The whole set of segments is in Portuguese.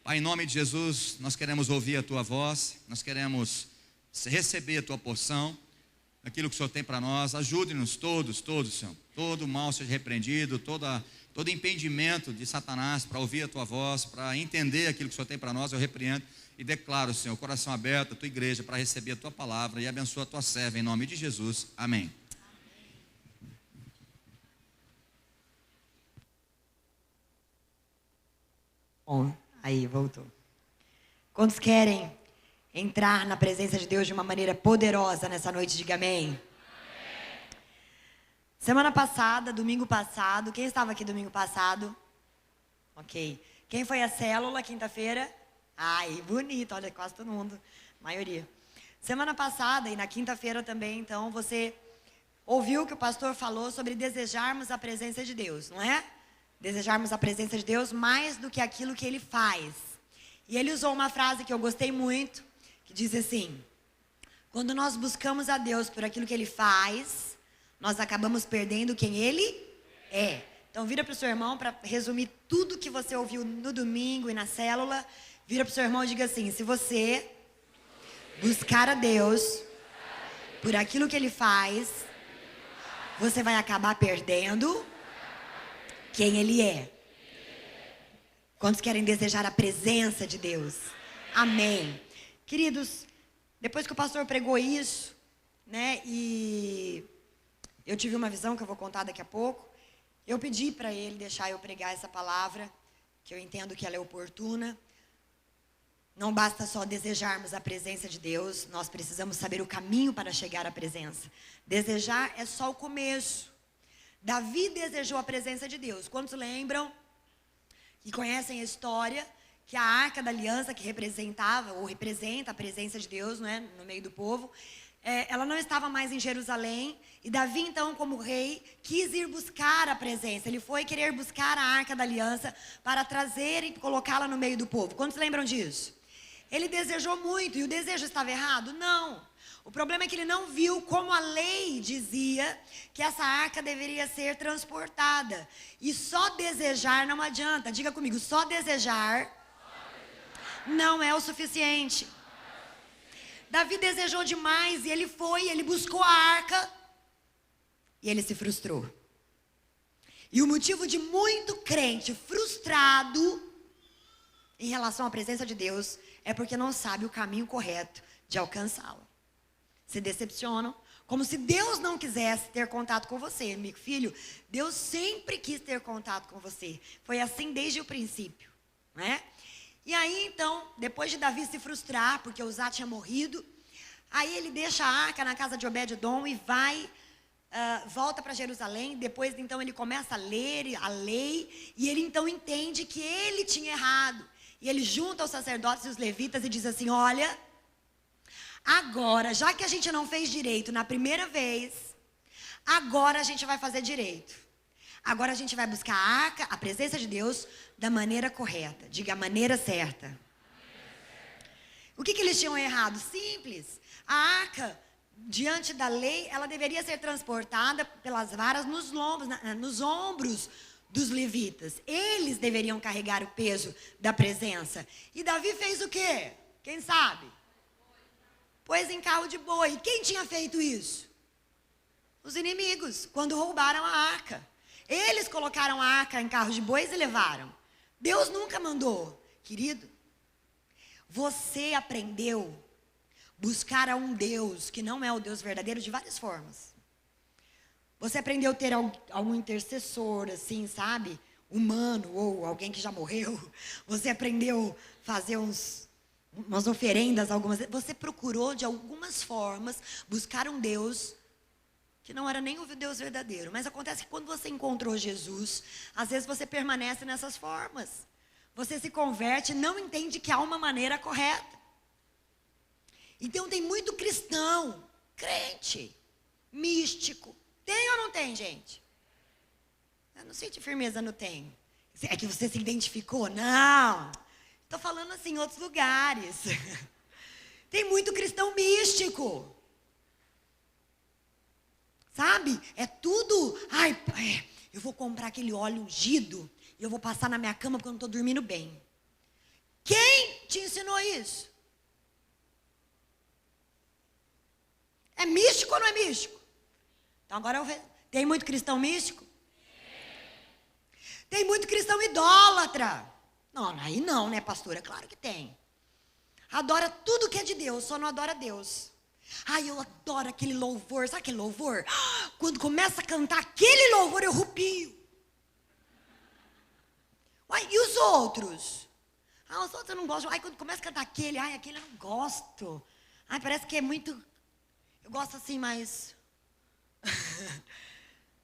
Pai, em nome de Jesus, nós queremos ouvir a Tua voz, nós queremos receber a Tua porção, aquilo que o Senhor tem para nós. Ajude-nos todos, Senhor. Todo mal seja repreendido, todo impedimento de Satanás para ouvir a Tua voz, para entender aquilo que o Senhor tem para nós, eu repreendo e declaro, Senhor, coração aberto, a Tua igreja, para receber a Tua palavra e abençoa a Tua serva, em nome de Jesus. Amém. Bom, aí, voltou. Quantos querem entrar na presença de Deus de uma maneira poderosa nessa noite? Diga amém. Amém. Semana passada, domingo passado, quem estava aqui domingo passado? Ok. Quem foi à célula quinta-feira? Ai, bonito, olha, quase todo mundo, maioria. Semana passada e na quinta-feira também, então, você ouviu que o pastor falou sobre desejarmos a presença de Deus, não é? Desejarmos a presença de Deus mais do que aquilo que Ele faz. E ele usou uma frase que eu gostei muito, que diz assim: quando nós buscamos a Deus por aquilo que Ele faz, nós acabamos perdendo quem Ele é. Então vira para o seu irmão, para resumir tudo que você ouviu no domingo e na célula. Vira para o seu irmão e diga assim: se você buscar a Deus por aquilo que Ele faz, você vai acabar perdendo quem Ele é. Quantos querem desejar a presença de Deus? Amém. Queridos, depois que o pastor pregou isso, né, e eu tive uma visão que eu vou contar daqui a pouco, eu pedi para ele deixar eu pregar essa palavra, que eu entendo que ela é oportuna. Não basta só desejarmos a presença de Deus, nós precisamos saber o caminho para chegar à presença. Desejar é só o começo. Davi desejou a presença de Deus. Quantos lembram e conhecem a história que a Arca da Aliança, que representava ou representa a presença de Deus, né, no meio do povo, ela não estava mais em Jerusalém, e Davi então, como rei, quis ir buscar a presença. Ele foi querer buscar a Arca da Aliança para trazer e colocá-la no meio do povo. Quantos lembram disso? Ele desejou muito, e o desejo estava errado? Não. O problema é que ele não viu como a lei dizia que essa arca deveria ser transportada. E só desejar não adianta. Diga comigo, só desejar não é o suficiente. Davi desejou demais e ele buscou a arca e ele se frustrou. E o motivo de muito crente frustrado em relação à presença de Deus é porque não sabe o caminho correto de alcançá-la. Se decepcionam, como se Deus não quisesse ter contato com você. Meu filho, Deus sempre quis ter contato com você. Foi assim desde o princípio, né? E aí, então, depois de Davi se frustrar, porque Uzá tinha morrido, aí ele deixa a arca na casa de Obed-edom e volta para Jerusalém. Depois, então, ele começa a ler a lei, e ele, então, entende que ele tinha errado. E ele junta os sacerdotes e os levitas e diz assim: olha, agora, já que a gente não fez direito na primeira vez, agora a gente vai fazer direito. Agora a gente vai buscar a arca, a presença de Deus, da maneira correta. Diga, a maneira certa. O que eles tinham errado? Simples. A arca, diante da lei, ela deveria ser transportada pelas varas nos ombros dos levitas. Eles deveriam carregar o peso da presença. E Davi fez o quê? Quem sabe? Pôs em carro de boi. Quem tinha feito isso? Os inimigos, quando roubaram a arca. Eles colocaram a arca em carro de bois e levaram. Deus nunca mandou. Querido, você aprendeu a buscar a um Deus que não é o Deus verdadeiro de várias formas. Você aprendeu a ter algum intercessor, assim, sabe? Humano, ou alguém que já morreu. Você aprendeu a fazer umas oferendas, algumas. Você procurou de algumas formas buscar um Deus que não era nem o Deus verdadeiro. Mas acontece que quando você encontrou Jesus, às vezes você permanece nessas formas. Você se converte e não entende que há uma maneira correta. Então tem muito cristão, crente, místico. Tem ou não tem, gente? Eu não sei de firmeza, não tem. É que você se identificou? Não. Estou falando assim em outros lugares. Tem muito cristão místico. Sabe? É tudo. Eu vou comprar aquele óleo ungido e eu vou passar na minha cama porque eu não estou dormindo bem. Quem te ensinou isso? É místico ou não é místico? Então agora eu vejo. Tem muito cristão místico? Tem muito cristão idólatra. Não, aí não, né, pastora? Claro que tem. Adora tudo que é de Deus, só não adora Deus. Ai, eu adoro aquele louvor. Sabe aquele louvor? Quando começa a cantar aquele louvor, eu rupio. Uai, e os outros? Ah, os outros eu não gosto. Ai, quando começa a cantar aquele, aquele eu não gosto. Ai, parece que é muito... Eu gosto assim, mas...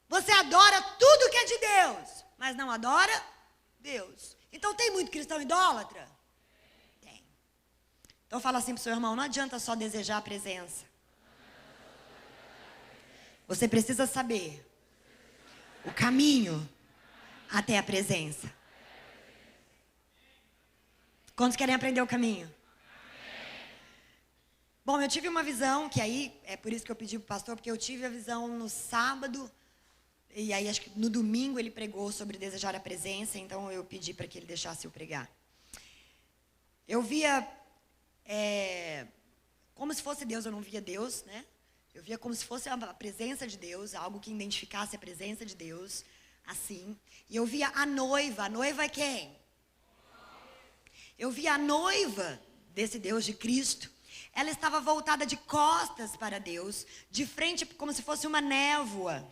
Você adora tudo que é de Deus, mas não adora Deus. Então tem muito cristão idólatra? Tem. Então fala assim para o seu irmão, não adianta só desejar a presença. Você precisa saber o caminho até a presença. Quantos querem aprender o caminho? Bom, eu tive uma visão, que aí, é por isso que eu pedi para o pastor, porque eu tive a visão no sábado, e aí acho que no domingo ele pregou sobre desejar a presença, então eu pedi para que ele deixasse eu pregar. Eu via, como se fosse Deus, eu não via Deus, né? Eu via como se fosse a presença de Deus, algo que identificasse a presença de Deus, assim. E eu via a noiva é quem? Eu via a noiva desse Deus de Cristo. Ela estava voltada de costas para Deus, de frente como se fosse uma névoa.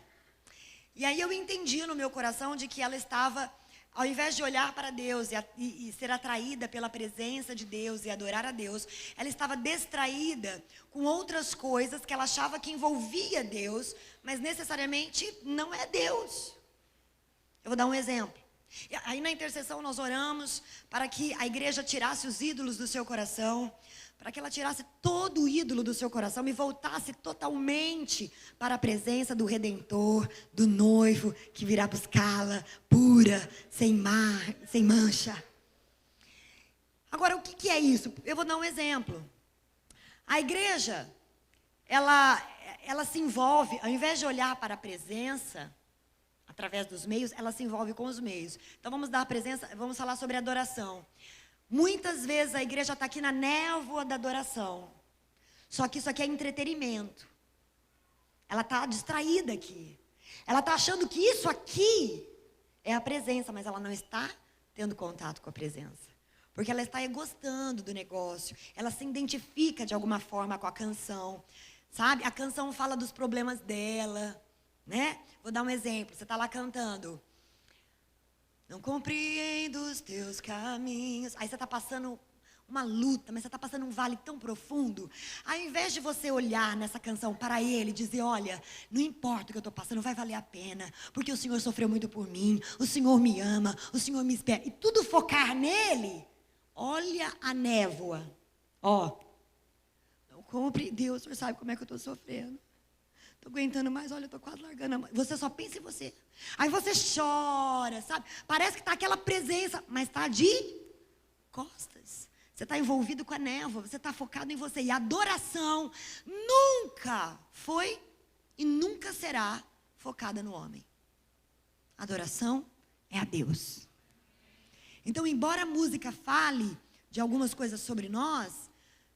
E aí eu entendi no meu coração de que ela estava, ao invés de olhar para Deus e ser atraída pela presença de Deus e adorar a Deus, ela estava distraída com outras coisas que ela achava que envolvia Deus, mas necessariamente não é Deus. Eu vou dar um exemplo. Aí na intercessão nós oramos para que a igreja tirasse os ídolos do seu coração, para que ela tirasse todo o ídolo do seu coração e voltasse totalmente para a presença do Redentor, do noivo que virá buscá-la, pura, sem mancha. Agora, o que é isso? Eu vou dar um exemplo. A igreja, ela se envolve, ao invés de olhar para a presença, através dos meios, ela se envolve com os meios. Então vamos dar a presença, vamos falar sobre adoração. Muitas vezes a igreja está aqui na névoa da adoração. Só que isso aqui é entretenimento. Ela está distraída aqui. Ela está achando que isso aqui é a presença, mas ela não está tendo contato com a presença. Porque ela está gostando do negócio. Ela se identifica de alguma forma com a canção. Sabe? A canção fala dos problemas dela. Né? Vou dar um exemplo. Você está lá cantando. Não compreendo os teus caminhos. Aí você está passando uma luta, mas você está passando um vale tão profundo. Ao invés de você olhar nessa canção para ele e dizer, olha, não importa o que eu estou passando, vai valer a pena. Porque o Senhor sofreu muito por mim. O Senhor me ama. O Senhor me espera. E tudo focar nele. Olha a névoa. Ó. Não compreendo. Deus, o Senhor sabe como é que eu estou sofrendo. Estou aguentando mais, olha, eu estou quase largando a mão. Você só pensa em você. Aí você chora, sabe? Parece que está aquela presença, mas está de costas. Você está envolvido com a névoa, você está focado em você. E a adoração nunca foi e nunca será focada no homem. A adoração é a Deus. Então, embora a música fale de algumas coisas sobre nós,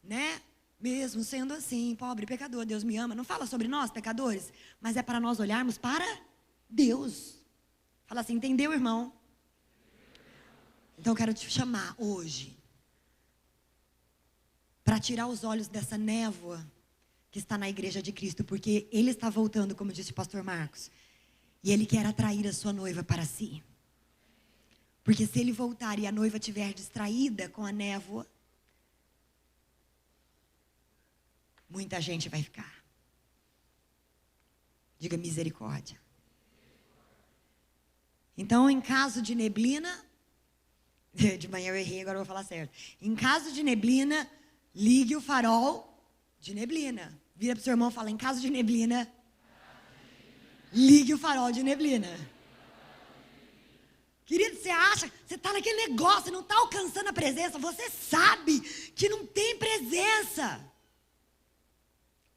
né? Mesmo sendo assim, pobre, pecador, Deus me ama. Não fala sobre nós, pecadores, mas é para nós olharmos para Deus. Fala assim, entendeu, irmão? Então eu quero te chamar hoje para tirar os olhos dessa névoa que está na igreja de Cristo, porque Ele está voltando, como disse o pastor Marcos, e Ele quer atrair a sua noiva para si. Porque se Ele voltar e a noiva estiver distraída com a névoa, muita gente vai ficar. Diga misericórdia. Então, em caso de neblina, de manhã eu errei, agora eu vou falar certo. Em caso de neblina, ligue o farol de neblina. Vira para o seu irmão e fala, em caso de neblina, ligue o farol de neblina. Querido, você acha, você está naquele negócio, não está alcançando a presença, você sabe que não tem presença.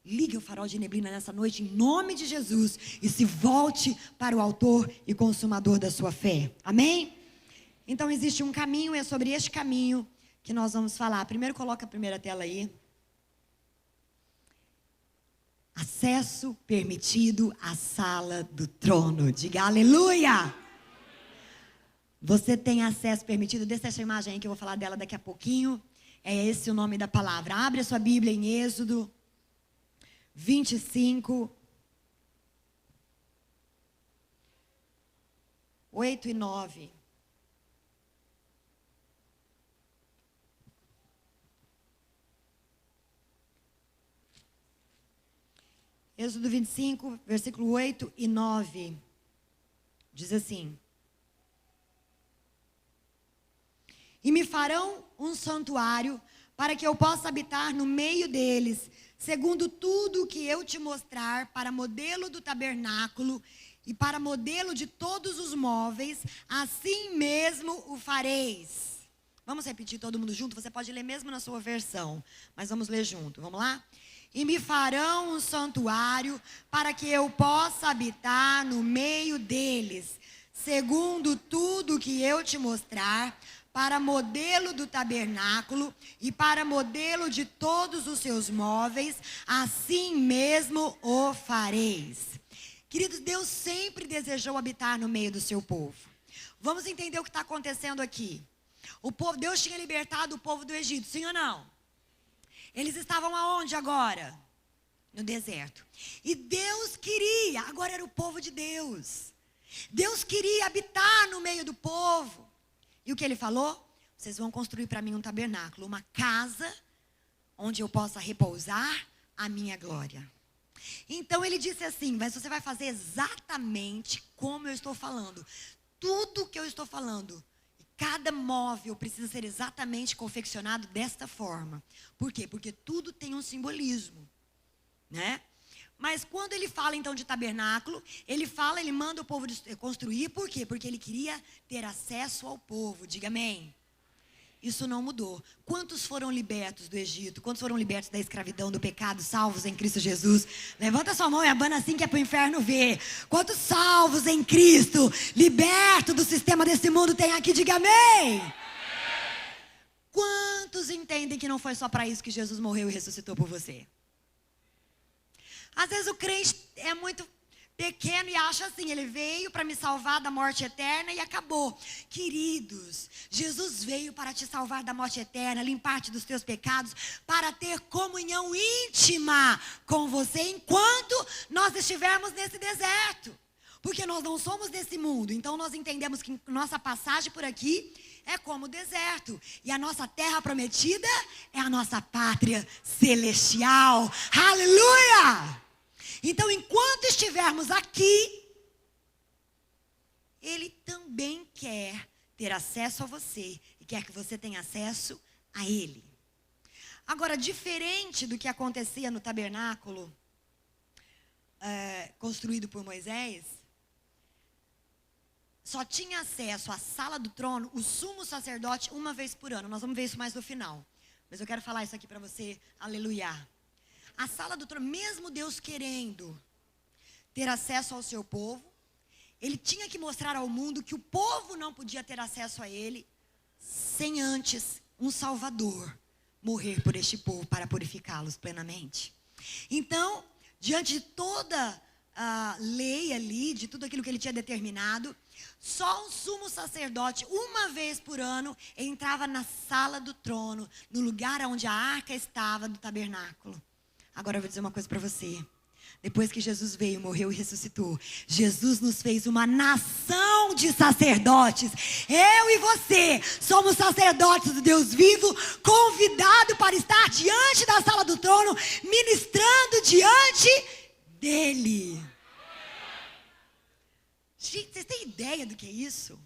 Ligue o farol de neblina nessa noite, em nome de Jesus, e se volte para o autor e consumador da sua fé. Amém? Então existe um caminho, e é sobre este caminho que nós vamos falar. Primeiro, coloca a primeira tela aí. Acesso permitido à sala do trono. Diga aleluia! Você tem acesso permitido. Deixa essa imagem aí que eu vou falar dela daqui a pouquinho. É esse o nome da palavra. Abre a sua Bíblia em Êxodo 25, 8 e 9. Êxodo 25, versículo 8 e 9. Diz assim: E me farão um santuário para que eu possa habitar no meio deles, segundo tudo o que eu te mostrar, para modelo do tabernáculo e para modelo de todos os móveis, assim mesmo o fareis. Vamos repetir todo mundo junto? Você pode ler mesmo na sua versão, mas vamos ler junto. Vamos lá? E me farão um santuário para que eu possa habitar no meio deles, segundo tudo que eu te mostrar, para modelo do tabernáculo e para modelo de todos os seus móveis, assim mesmo o fareis. Queridos, Deus sempre desejou habitar no meio do seu povo. Vamos entender o que está acontecendo aqui. Deus tinha libertado o povo do Egito, sim ou não? Eles estavam aonde agora? No deserto. E Deus queria, agora era o povo de Deus. Deus queria habitar no meio do povo. E o que ele falou? Vocês vão construir para mim um tabernáculo, uma casa onde eu possa repousar a minha glória. Então ele disse assim: mas você vai fazer exatamente como eu estou falando. Tudo que eu estou falando. Cada móvel precisa ser exatamente confeccionado desta forma. Por quê? Porque tudo tem um simbolismo, né? Mas quando ele fala então de tabernáculo, ele manda o povo construir. Por quê? Porque ele queria ter acesso ao povo. Diga amém. Isso não mudou. Quantos foram libertos do Egito? Quantos foram libertos da escravidão, do pecado, salvos em Cristo Jesus? Levanta sua mão e abana assim que é para o inferno ver. Quantos salvos em Cristo, libertos do sistema desse mundo tem aqui? Diga amém. Quantos entendem que não foi só para isso que Jesus morreu e ressuscitou por você? Às vezes o crente é muito pequeno e acha assim: ele veio para me salvar da morte eterna e acabou. Queridos, Jesus veio para te salvar da morte eterna, limpar-te dos teus pecados, para ter comunhão íntima com você enquanto nós estivermos nesse deserto. Porque nós não somos desse mundo, então nós entendemos que nossa passagem por aqui é como o deserto. E a nossa terra prometida é a nossa pátria celestial. Aleluia! Então, enquanto estivermos aqui, Ele também quer ter acesso a você e quer que você tenha acesso a Ele. Agora, diferente do que acontecia no tabernáculo construído por Moisés, só tinha acesso à sala do trono o sumo sacerdote uma vez por ano. Nós vamos ver isso mais no final. Mas eu quero falar isso aqui para você, aleluia. A sala do trono, mesmo Deus querendo ter acesso ao seu povo, Ele tinha que mostrar ao mundo que o povo não podia ter acesso a Ele sem antes um Salvador morrer por este povo para purificá-los plenamente. Então, diante de toda a lei ali, de tudo aquilo que Ele tinha determinado, só o sumo sacerdote, uma vez por ano, entrava na sala do trono, no lugar onde a arca estava do tabernáculo. Agora eu vou dizer uma coisa para você. Depois que Jesus veio, morreu e ressuscitou, Jesus nos fez uma nação de sacerdotes. Eu e você somos sacerdotes do Deus vivo, convidado para estar diante da sala do trono, ministrando diante dele. Gente, vocês têm ideia do que é isso?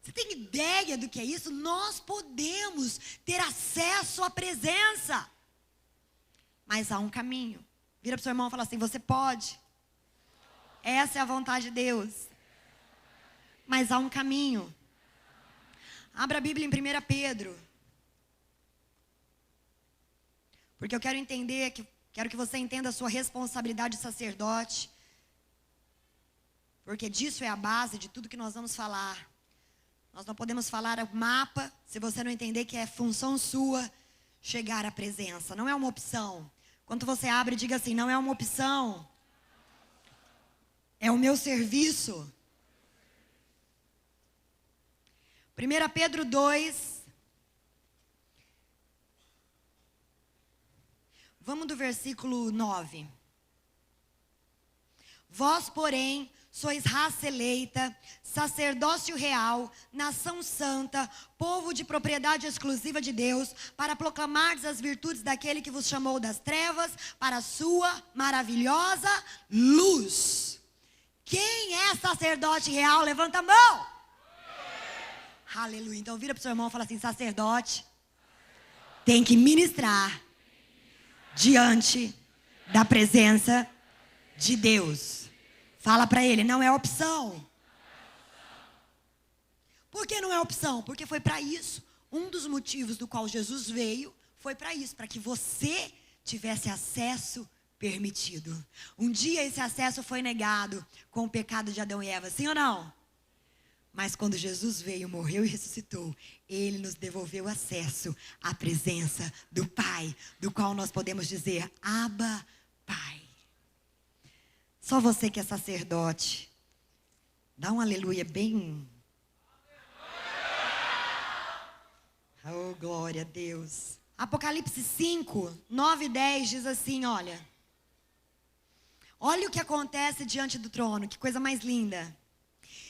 Você tem ideia do que é isso? Nós podemos ter acesso à presença. Mas há um caminho. Vira para o seu irmão e fala assim: você pode. Essa é a vontade de Deus. Mas há um caminho. Abra a Bíblia em 1 Pedro. Porque eu quero que você entenda a sua responsabilidade de sacerdote. Porque disso é a base de tudo que nós vamos falar. Nós não podemos falar o mapa se você não entender que é função sua chegar à presença. Não é uma opção. Quando você abre, diga assim, não é uma opção. É o meu serviço. 1 Pedro 2. Vamos do versículo 9. Vós, porém, sois raça eleita, sacerdócio real, nação santa, povo de propriedade exclusiva de Deus, para proclamardes as virtudes daquele que vos chamou das trevas para a sua maravilhosa luz. Quem é sacerdote real? Levanta a mão. Aleluia. Então vira para o seu irmão e fala assim, sacerdote tem que ministrar diante da presença de Deus. Fala para ele, não é opção. Por que não é opção? Porque foi para isso. Um dos motivos do qual Jesus veio foi para isso, para que você tivesse acesso permitido. Um dia esse acesso foi negado com o pecado de Adão e Eva, sim ou não? Mas quando Jesus veio, morreu e ressuscitou, Ele nos devolveu acesso à presença do Pai, do qual nós podemos dizer, Abba, Pai. Só você que é sacerdote, dá um aleluia bem... Oh, glória a Deus. Apocalipse 5, 9 e 10 diz assim, olha o que acontece diante do trono, que coisa mais linda.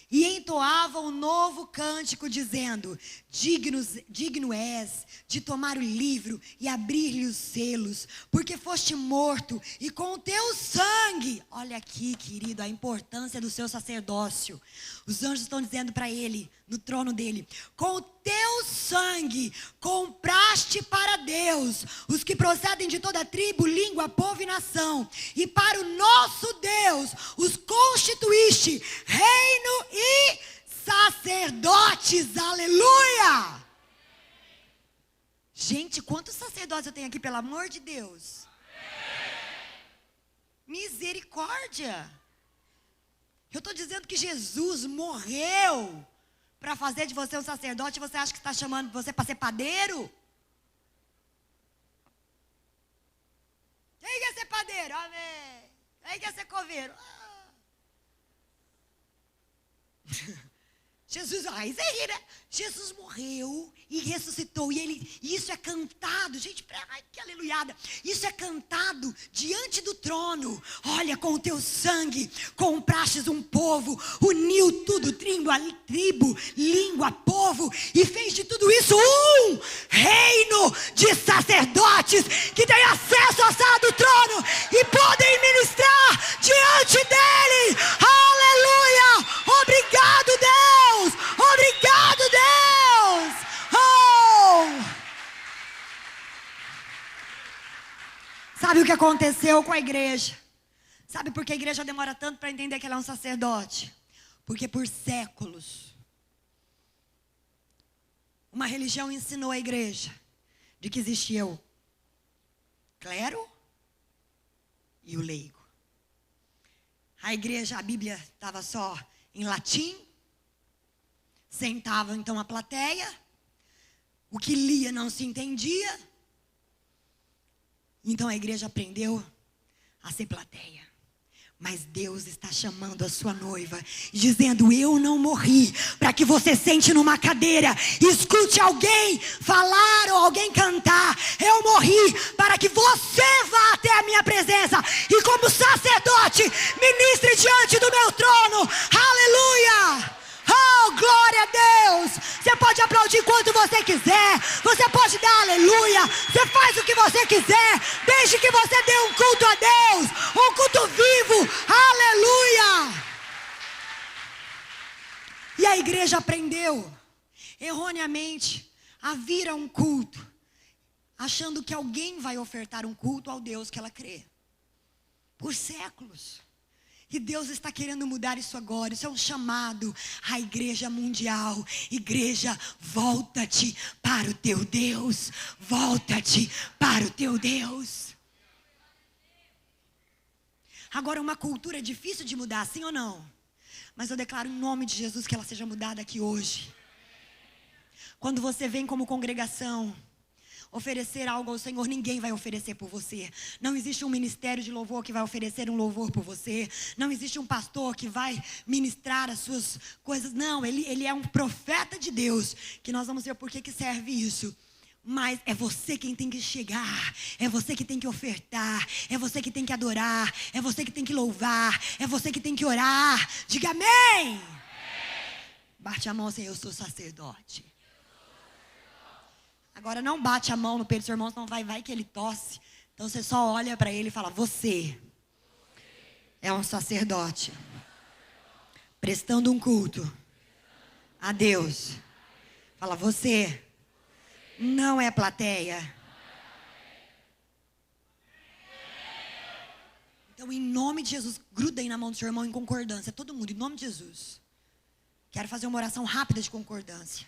E entoava um novo cântico dizendo, digno és de tomar o livro e abrir-lhe os selos, porque foste morto e com o teu sangue, olha aqui querido, a importância do seu sacerdócio. Os anjos estão dizendo para ele, no trono dele, com o teu sangue compraste para Deus os que procedem de toda tribo, língua, povo e nação, e para o nosso Deus os constituíste reino e sacerdotes, aleluia! Gente, quantos sacerdotes eu tenho aqui, pelo amor de Deus? Misericórdia! Eu estou dizendo que Jesus morreu para fazer de você um sacerdote, você acha que está chamando você para ser padeiro? Quem quer ser padeiro? Amém. Quem quer ser coveiro? Jesus, isso aí, né? Jesus morreu e ressuscitou. E isso é cantado. Gente, ai, que aleluiada. Isso é cantado diante do trono. Olha, com o teu sangue comprastes um povo, uniu tudo, tribo, língua, povo, e fez de tudo isso um reino de sacerdotes que tem acesso à sala do trono e podem ministrar diante dele. Aleluia! Obrigado, Deus! Obrigado, Deus! Oh! Sabe o que aconteceu com a igreja? Sabe por que a igreja demora tanto para entender que ela é um sacerdote? Porque por séculos uma religião ensinou a igreja de que existia o clero e o leigo. A igreja, a Bíblia estava só em latim. Sentava então a plateia, o que lia não se entendia. Então a igreja aprendeu a ser plateia. Mas Deus está chamando a sua noiva, dizendo, eu não morri para que você sente numa cadeira, escute alguém falar ou alguém cantar. Eu morri para que você vá até a minha presença e como sacerdote, ministre diante do meu trono. Aleluia! Oh, glória a Deus! Você pode aplaudir quanto você quiser, você pode dar aleluia, você faz o que você quiser, desde que você dê um culto a Deus, um culto vivo, aleluia! E a igreja aprendeu, erroneamente, a vir a um culto, achando que alguém vai ofertar um culto ao Deus que ela crê, por séculos. E Deus está querendo mudar isso agora. Isso é um chamado à igreja mundial. Igreja, volta-te para o teu Deus. Volta-te para o teu Deus. Agora, uma cultura é difícil de mudar, sim ou não? Mas eu declaro em nome de Jesus que ela seja mudada aqui hoje. Quando você vem como congregação oferecer algo ao Senhor, ninguém vai oferecer por você. Não existe um ministério de louvor que vai oferecer um louvor por você. Não existe um pastor que vai ministrar as suas coisas. Não, ele é um profeta de Deus, que nós vamos ver por que serve isso. Mas é você quem tem que chegar, é você que tem que ofertar, é você que tem que adorar, é você que tem que louvar, é você que tem que orar. Diga amém! Bate a mão assim, eu sou sacerdote. Agora não bate a mão no peito do seu irmão, senão vai que ele tosse. Então você só olha para ele e fala, você é um sacerdote, prestando um culto a Deus. Fala, você não é plateia. Então, em nome de Jesus, gruda aí na mão do seu irmão em concordância. Todo mundo, em nome de Jesus. Quero fazer uma oração rápida de concordância.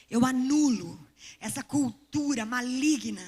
Eu anulo essa cultura maligna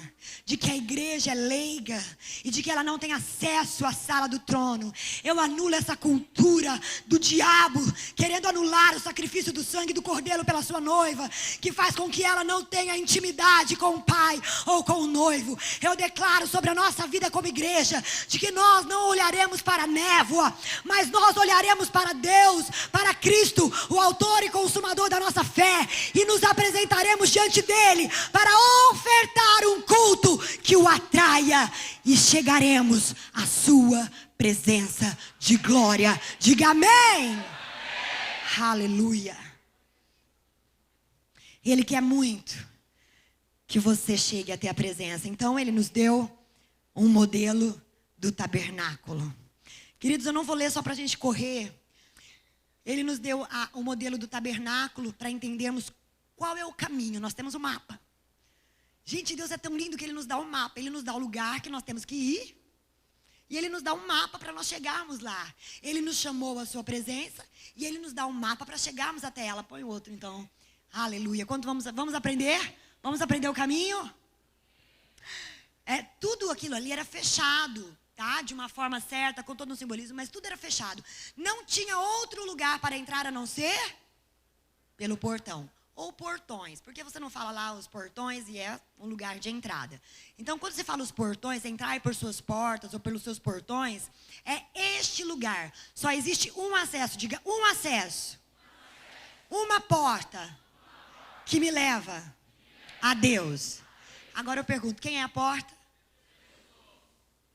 de que a igreja é leiga e de que ela não tem acesso à sala do trono. Eu anulo essa cultura do diabo querendo anular o sacrifício do sangue do cordeiro pela sua noiva, que faz com que ela não tenha intimidade com o pai ou com o noivo. Eu declaro sobre a nossa vida como igreja de que nós não olharemos para a névoa, mas nós olharemos para Deus, para Cristo, o autor e consumador da nossa fé, e nos apresentaremos diante dele para ofertar um culto que o atraia, e chegaremos à sua presença de glória. Diga amém. Amém. Aleluia. Ele quer muito que você chegue até a presença. Então ele nos deu um modelo do tabernáculo. Queridos, eu não vou ler só para a gente correr. Ele nos deu o modelo do tabernáculo para entendermos qual é o caminho. Nós temos um mapa. Gente, Deus é tão lindo que Ele nos dá um mapa. Ele nos dá o lugar que nós temos que ir. E Ele nos dá um mapa para nós chegarmos lá. Ele nos chamou à sua presença. E Ele nos dá um mapa para chegarmos até ela. Põe o outro então. Aleluia. Quando vamos aprender? Vamos aprender o caminho? Tudo aquilo ali era fechado. Tá? De uma forma certa, com todo um simbolismo. Mas tudo era fechado. Não tinha outro lugar para entrar a não ser pelo portão. Ou portões, porque você não fala lá os portões e é um lugar de entrada. Então, quando você fala os portões, entrar por suas portas ou pelos seus portões, é este lugar. Só existe um acesso, diga um acesso. Uma porta que me leva a Deus. Agora eu pergunto, quem é a porta?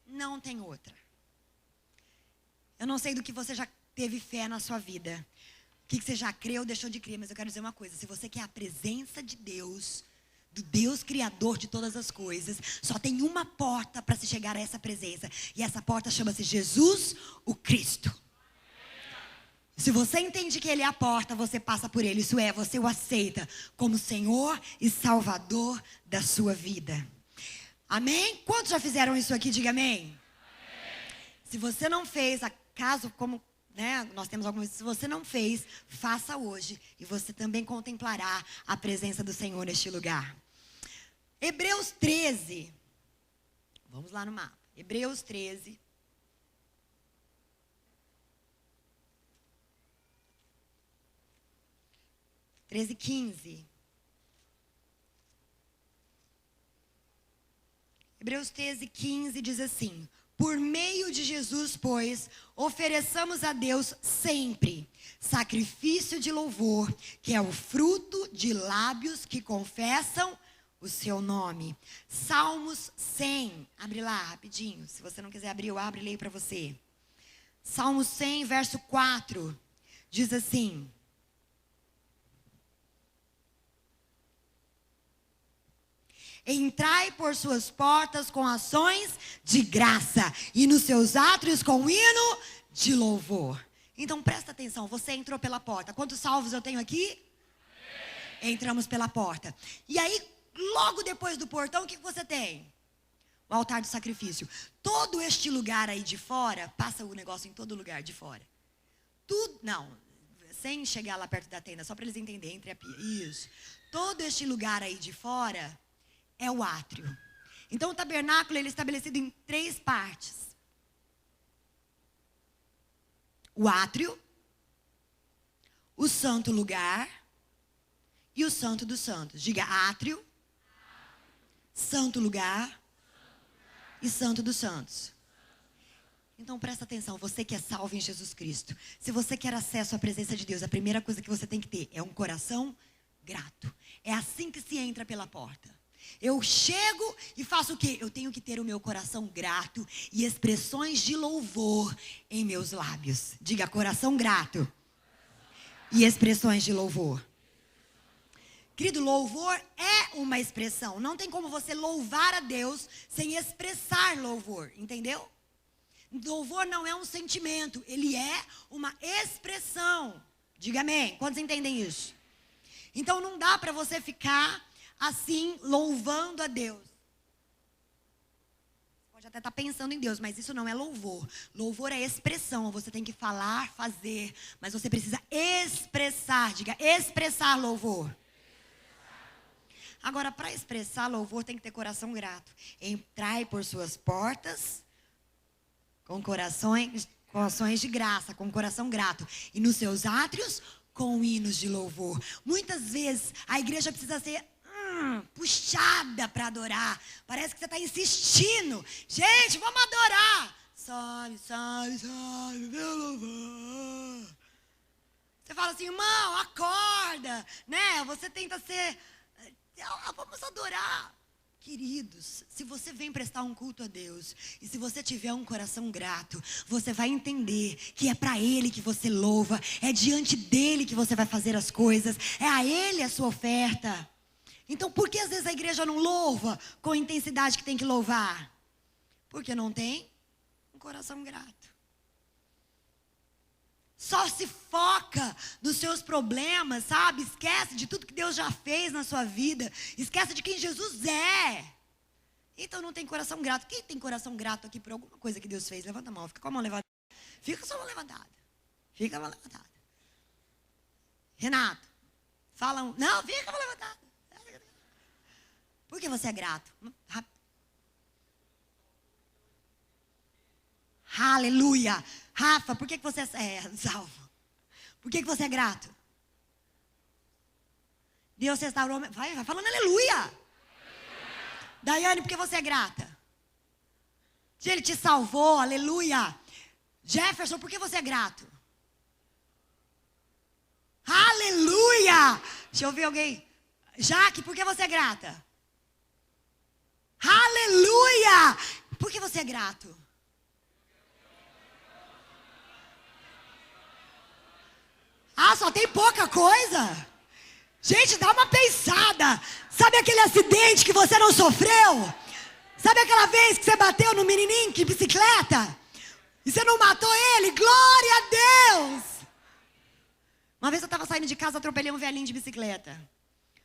Não tem outra. Eu não sei do que você já teve fé na sua vida. O que você já creu ou deixou de crer, mas eu quero dizer uma coisa. Se você quer a presença de Deus, do Deus Criador de todas as coisas, só tem uma porta para se chegar a essa presença. E essa porta chama-se Jesus, o Cristo. Se você entende que Ele é a porta, você passa por Ele. Isso é, você o aceita como Senhor e Salvador da sua vida. Amém? Quantos já fizeram isso aqui? Diga amém. Amém. Se você não fez, acaso como... nós temos algumas. Se você não fez, faça hoje. E você também contemplará a presença do Senhor neste lugar. Hebreus 13. Vamos lá no mapa. Hebreus 13. Treze, 15. Hebreus 13, 15 diz assim: por meio de Jesus, pois, ofereçamos a Deus sempre sacrifício de louvor, que é o fruto de lábios que confessam o seu nome. Salmos 100. Abre lá, rapidinho. Se você não quiser abrir, eu abro e leio para você. Salmos 100, verso 4. Diz assim: entrai por suas portas com ações de graça, e nos seus átrios com hino de louvor. Então presta atenção, você entrou pela porta. Quantos salvos eu tenho aqui? Entramos pela porta. E aí, logo depois do portão, o que você tem? O altar do sacrifício. Todo este lugar aí de fora, passa o negócio em todo lugar de fora. Tudo, não, sem chegar lá perto da tenda, só para eles entenderem, entre a pia. Isso. Todo este lugar aí de fora é o átrio. Então o tabernáculo ele é estabelecido em 3 partes. O átrio, o santo lugar e o Santo dos Santos. Diga átrio, santo lugar e Santo dos Santos. Então presta atenção, você que é salvo em Jesus Cristo. Se você quer acesso à presença de Deus, a primeira coisa que você tem que ter é um coração grato. É assim que se entra pela porta. Eu chego e faço o quê? Eu tenho que ter o meu coração grato e expressões de louvor em meus lábios. Diga coração grato e expressões de louvor. Querido, louvor é uma expressão. Não tem como você louvar a Deus sem expressar louvor, entendeu? Louvor não é um sentimento, ele é uma expressão. Diga amém. Quantos entendem isso? Então não dá para você ficar assim louvando a Deus. Você pode até estar pensando em Deus, mas isso não é louvor. Louvor é expressão. Você tem que falar, fazer, mas você precisa expressar. Diga expressar louvor. Agora, para expressar louvor, tem que ter coração grato. Entrai por suas portas com ações de graça, com coração grato. E nos seus átrios, com hinos de louvor. Muitas vezes, a igreja precisa ser puxada para adorar. Parece que você está insistindo. Gente, vamos adorar. Sobe, meu louvor. Você fala assim, irmão, acorda. Né? Você tenta ser... vamos adorar. Queridos, se você vem prestar um culto a Deus e se você tiver um coração grato, você vai entender que é para Ele que você louva, é diante dEle que você vai fazer as coisas, é a Ele a sua oferta. Então, por que às vezes a igreja não louva com a intensidade que tem que louvar? Porque não tem um coração grato. Só se foca nos seus problemas, sabe? Esquece de tudo que Deus já fez na sua vida. Esquece de quem Jesus é. Então não tem coração grato. Quem tem coração grato aqui por alguma coisa que Deus fez? Levanta a mão, fica com a mão levantada. Fica com a mão levantada. Fica com a mão levantada. Renato, fala um. Não, fica com a mão levantada. Por que você é grato? Aleluia. Rafa, por que você é salvo? Por que você é grato? Deus restaurou... Vai falando aleluia. Daiane, por que você é grata? Ele te salvou, aleluia. Jefferson, por que você é grato? Aleluia. Deixa eu ver alguém. Jaque, por que você é grata? Aleluia. Por que você é grato? Ah, só tem pouca coisa? Gente, dá uma pensada. Sabe aquele acidente que você não sofreu? Sabe aquela vez que você bateu no menininho de bicicleta? E você não matou ele? Glória a Deus! Uma vez eu estava saindo de casa, atropelei um velhinho de bicicleta.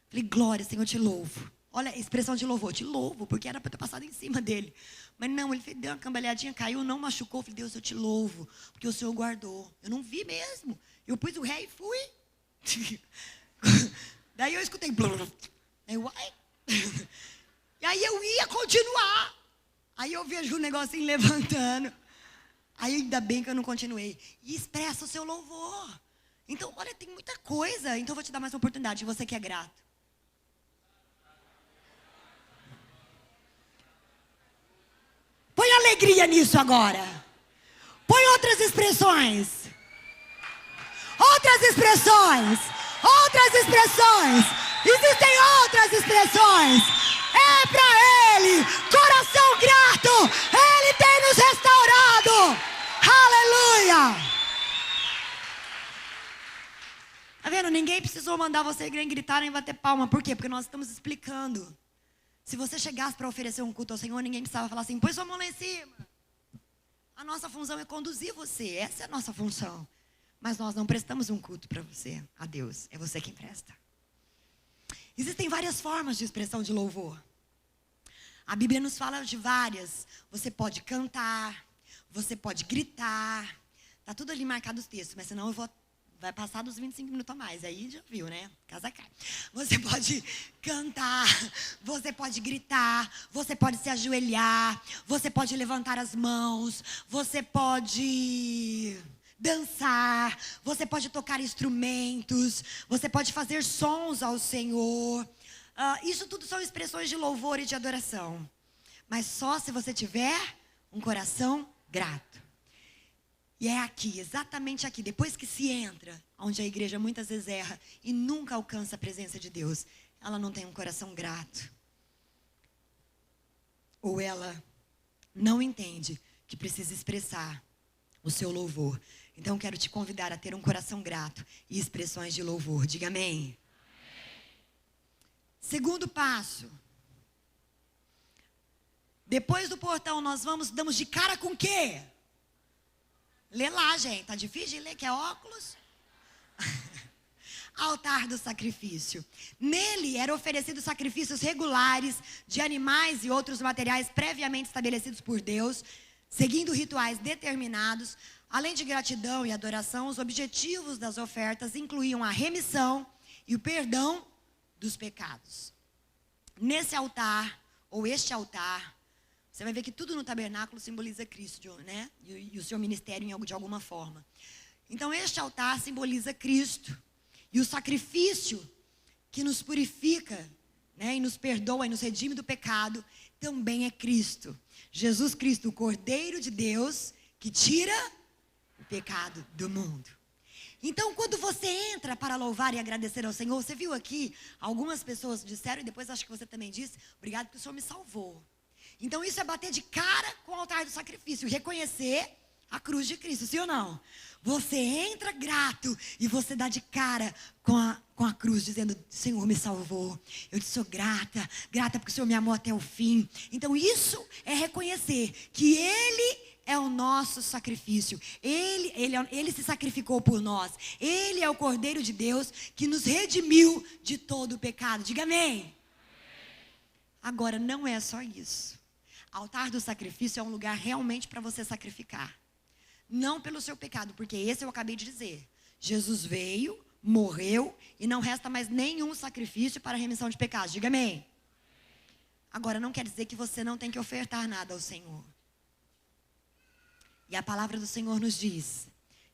Falei, glória, Senhor, eu te louvo. Olha a expressão de louvor, te louvo, porque era para eu ter passado em cima dele. Mas não, ele deu uma cambaleadinha, caiu, não machucou. Falei, Deus, eu te louvo, porque o Senhor guardou. Eu não vi mesmo. Eu pus o ré e fui. Daí eu escutei. Aí, uai. E aí eu ia continuar. Aí eu vejo o negocinho levantando. Aí ainda bem que eu não continuei. E expressa o seu louvor. Então, olha, tem muita coisa. Então eu vou te dar mais uma oportunidade. Você que é grato. Põe alegria nisso agora. Põe outras expressões. Outras expressões. Outras expressões. Existem outras expressões. É para Ele. Coração grato. Ele tem nos restaurado. Aleluia. Tá vendo? Ninguém precisou mandar você gritar nem bater palma. Por quê? Porque nós estamos explicando. Se você chegasse para oferecer um culto ao Senhor, ninguém precisava falar assim, põe sua mão lá em cima. A nossa função é conduzir você. Essa é a nossa função. Mas nós não prestamos um culto para você, a Deus. É você quem presta. Existem várias formas de expressão de louvor. A Bíblia nos fala de várias. Você pode cantar, você pode gritar. Está tudo ali marcado os textos, mas senão vai passar dos 25 minutos a mais. Aí já viu, né? Casa cai. Você pode cantar, você pode gritar, você pode se ajoelhar, você pode levantar as mãos, você pode dançar, você pode tocar instrumentos, você pode fazer sons ao Senhor. Isso tudo são expressões de louvor e de adoração. Mas só se você tiver um coração grato. E é aqui, exatamente aqui, depois que se entra, onde a igreja muitas vezes erra e nunca alcança a presença de Deus, ela não tem um coração grato. Ou ela não entende que precisa expressar o seu louvor. Então, quero te convidar a ter um coração grato e expressões de louvor. Diga amém. Segundo passo. Depois do portão, nós damos de cara com o quê? Lê lá, gente. Tá difícil de ler, que é óculos? Altar do sacrifício. Nele eram oferecidos sacrifícios regulares de animais e outros materiais previamente estabelecidos por Deus, seguindo rituais determinados. Além de gratidão e adoração, os objetivos das ofertas incluíam a remissão e o perdão dos pecados. Nesse altar, ou este altar, você vai ver que tudo no tabernáculo simboliza Cristo, né? E o seu ministério de alguma forma. Então, este altar simboliza Cristo. E o sacrifício que nos purifica, né? E nos perdoa e nos redime do pecado, também é Cristo. Jesus Cristo, o Cordeiro de Deus, que tira o pecado do mundo. Então, quando você entra para louvar e agradecer ao Senhor, você viu aqui, algumas pessoas disseram, e depois acho que você também disse, obrigado porque o Senhor me salvou. Então, isso é bater de cara com o altar do sacrifício, reconhecer a cruz de Cristo, sim ou não? Você entra grato e você dá de cara com a cruz, dizendo, Senhor me salvou, eu te sou grata porque o Senhor me amou até o fim. Então, isso é reconhecer que Ele é o nosso sacrifício. Ele se sacrificou por nós. Ele é o Cordeiro de Deus que nos redimiu de todo o pecado. Diga amém. Agora, não é só isso. Altar do sacrifício é um lugar realmente para você sacrificar. Não pelo seu pecado, porque esse eu acabei de dizer. Jesus veio, morreu e não resta mais nenhum sacrifício para a remissão de pecados. Diga amém. Agora, não quer dizer que você não tem que ofertar nada ao Senhor. E a palavra do Senhor nos diz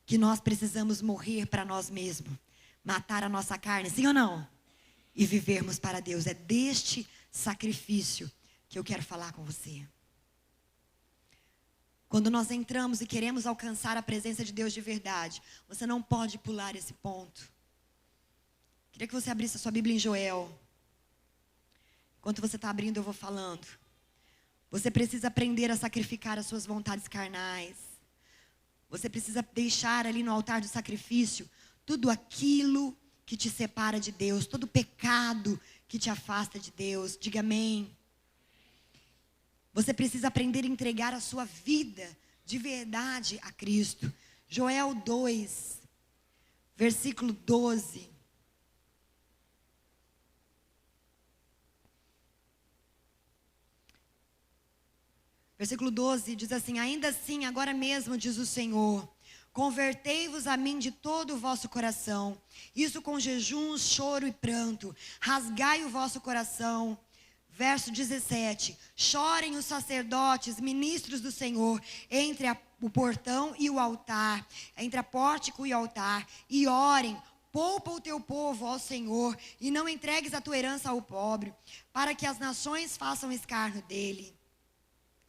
que nós precisamos morrer para nós mesmos, matar a nossa carne, sim ou não? E vivermos para Deus. É deste sacrifício que eu quero falar com você. Quando nós entramos e queremos alcançar a presença de Deus de verdade, você não pode pular esse ponto. Queria que você abrisse a sua Bíblia em Joel. Enquanto você está abrindo, eu vou falando. Você precisa aprender a sacrificar as suas vontades carnais. Você precisa deixar ali no altar do sacrifício tudo aquilo que te separa de Deus, todo pecado que te afasta de Deus. Diga amém. Você precisa aprender a entregar a sua vida de verdade a Cristo. Joel 2, versículo 12. Versículo 12 diz assim: ainda assim, agora mesmo, diz o Senhor, convertei-vos a mim de todo o vosso coração, isso com jejum, choro e pranto, rasgai o vosso coração. Verso 17, chorem os sacerdotes, ministros do Senhor, entre o portão e o altar, entre a pórtico e o altar, e orem, poupa o teu povo ao Senhor, e não entregues a tua herança ao pobre, para que as nações façam escárnio dele.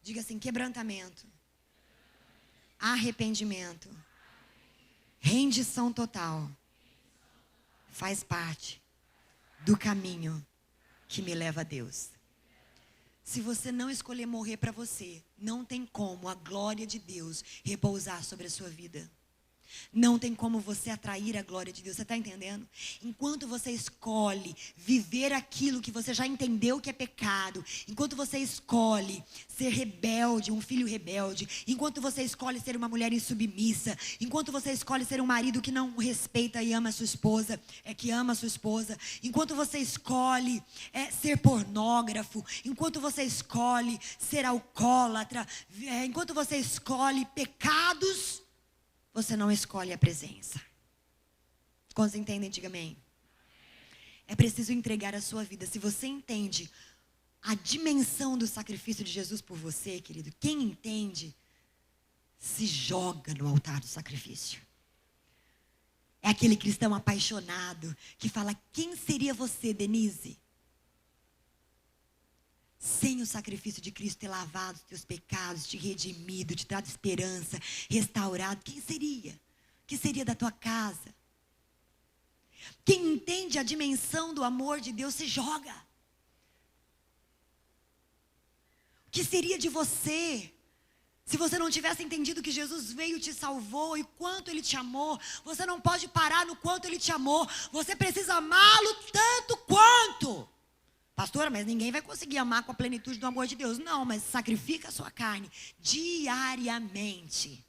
Diga assim: quebrantamento, arrependimento, rendição total, faz parte do caminho que me leva a Deus. Se você não escolher morrer para você, não tem como a glória de Deus repousar sobre a sua vida. Não tem como você atrair a glória de Deus. Você está entendendo? Enquanto você escolhe viver aquilo que você já entendeu que é pecado, enquanto você escolhe ser rebelde, um filho rebelde, enquanto você escolhe ser uma mulher insubmissa, enquanto você escolhe ser um marido que não respeita e ama a sua esposa, enquanto você escolhe ser pornógrafo, enquanto você escolhe ser alcoólatra, enquanto você escolhe pecados, você não escolhe a presença. Quantos entendem? Diga amém. É preciso entregar a sua vida. Se você entende a dimensão do sacrifício de Jesus por você, querido, quem entende, se joga no altar do sacrifício. É aquele cristão apaixonado que fala: quem seria você, Denise, sem o sacrifício de Cristo ter lavado os teus pecados, te redimido, te dado esperança, restaurado? Quem seria? O que seria da tua casa? Quem entende a dimensão do amor de Deus se joga. O que seria de você se você não tivesse entendido que Jesus veio e te salvou e quanto Ele te amou? Você não pode parar no quanto Ele te amou. Você precisa amá-lo tanto quanto. Pastora, mas ninguém vai conseguir amar com a plenitude do amor de Deus. Não, mas sacrifica a sua carne diariamente.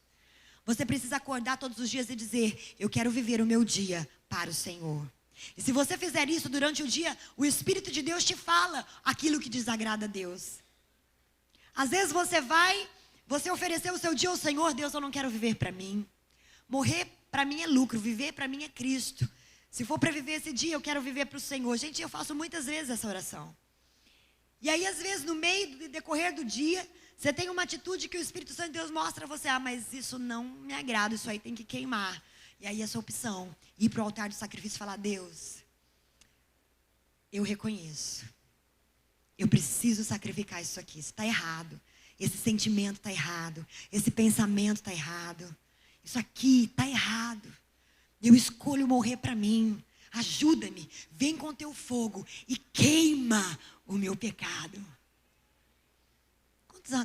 Você precisa acordar todos os dias e dizer: eu quero viver o meu dia para o Senhor. E se você fizer isso durante o dia, o Espírito de Deus te fala aquilo que desagrada a Deus. Às vezes você ofereceu o seu dia ao Senhor: Deus, eu não quero viver para mim. Morrer para mim é lucro, viver para mim é Cristo. Se for para viver esse dia, eu quero viver para o Senhor. Gente, eu faço muitas vezes essa oração. E aí, às vezes, no meio do decorrer do dia, você tem uma atitude que o Espírito Santo de Deus mostra a você: ah, mas isso não me agrada, isso aí tem que queimar. E aí, essa opção, ir para o altar do sacrifício e falar: Deus, eu reconheço. Eu preciso sacrificar isso aqui. Isso está errado. Esse sentimento está errado. Esse pensamento está errado. Isso aqui está errado. Eu escolho morrer para mim. Ajuda-me. Vem com teu fogo e queima o meu pecado.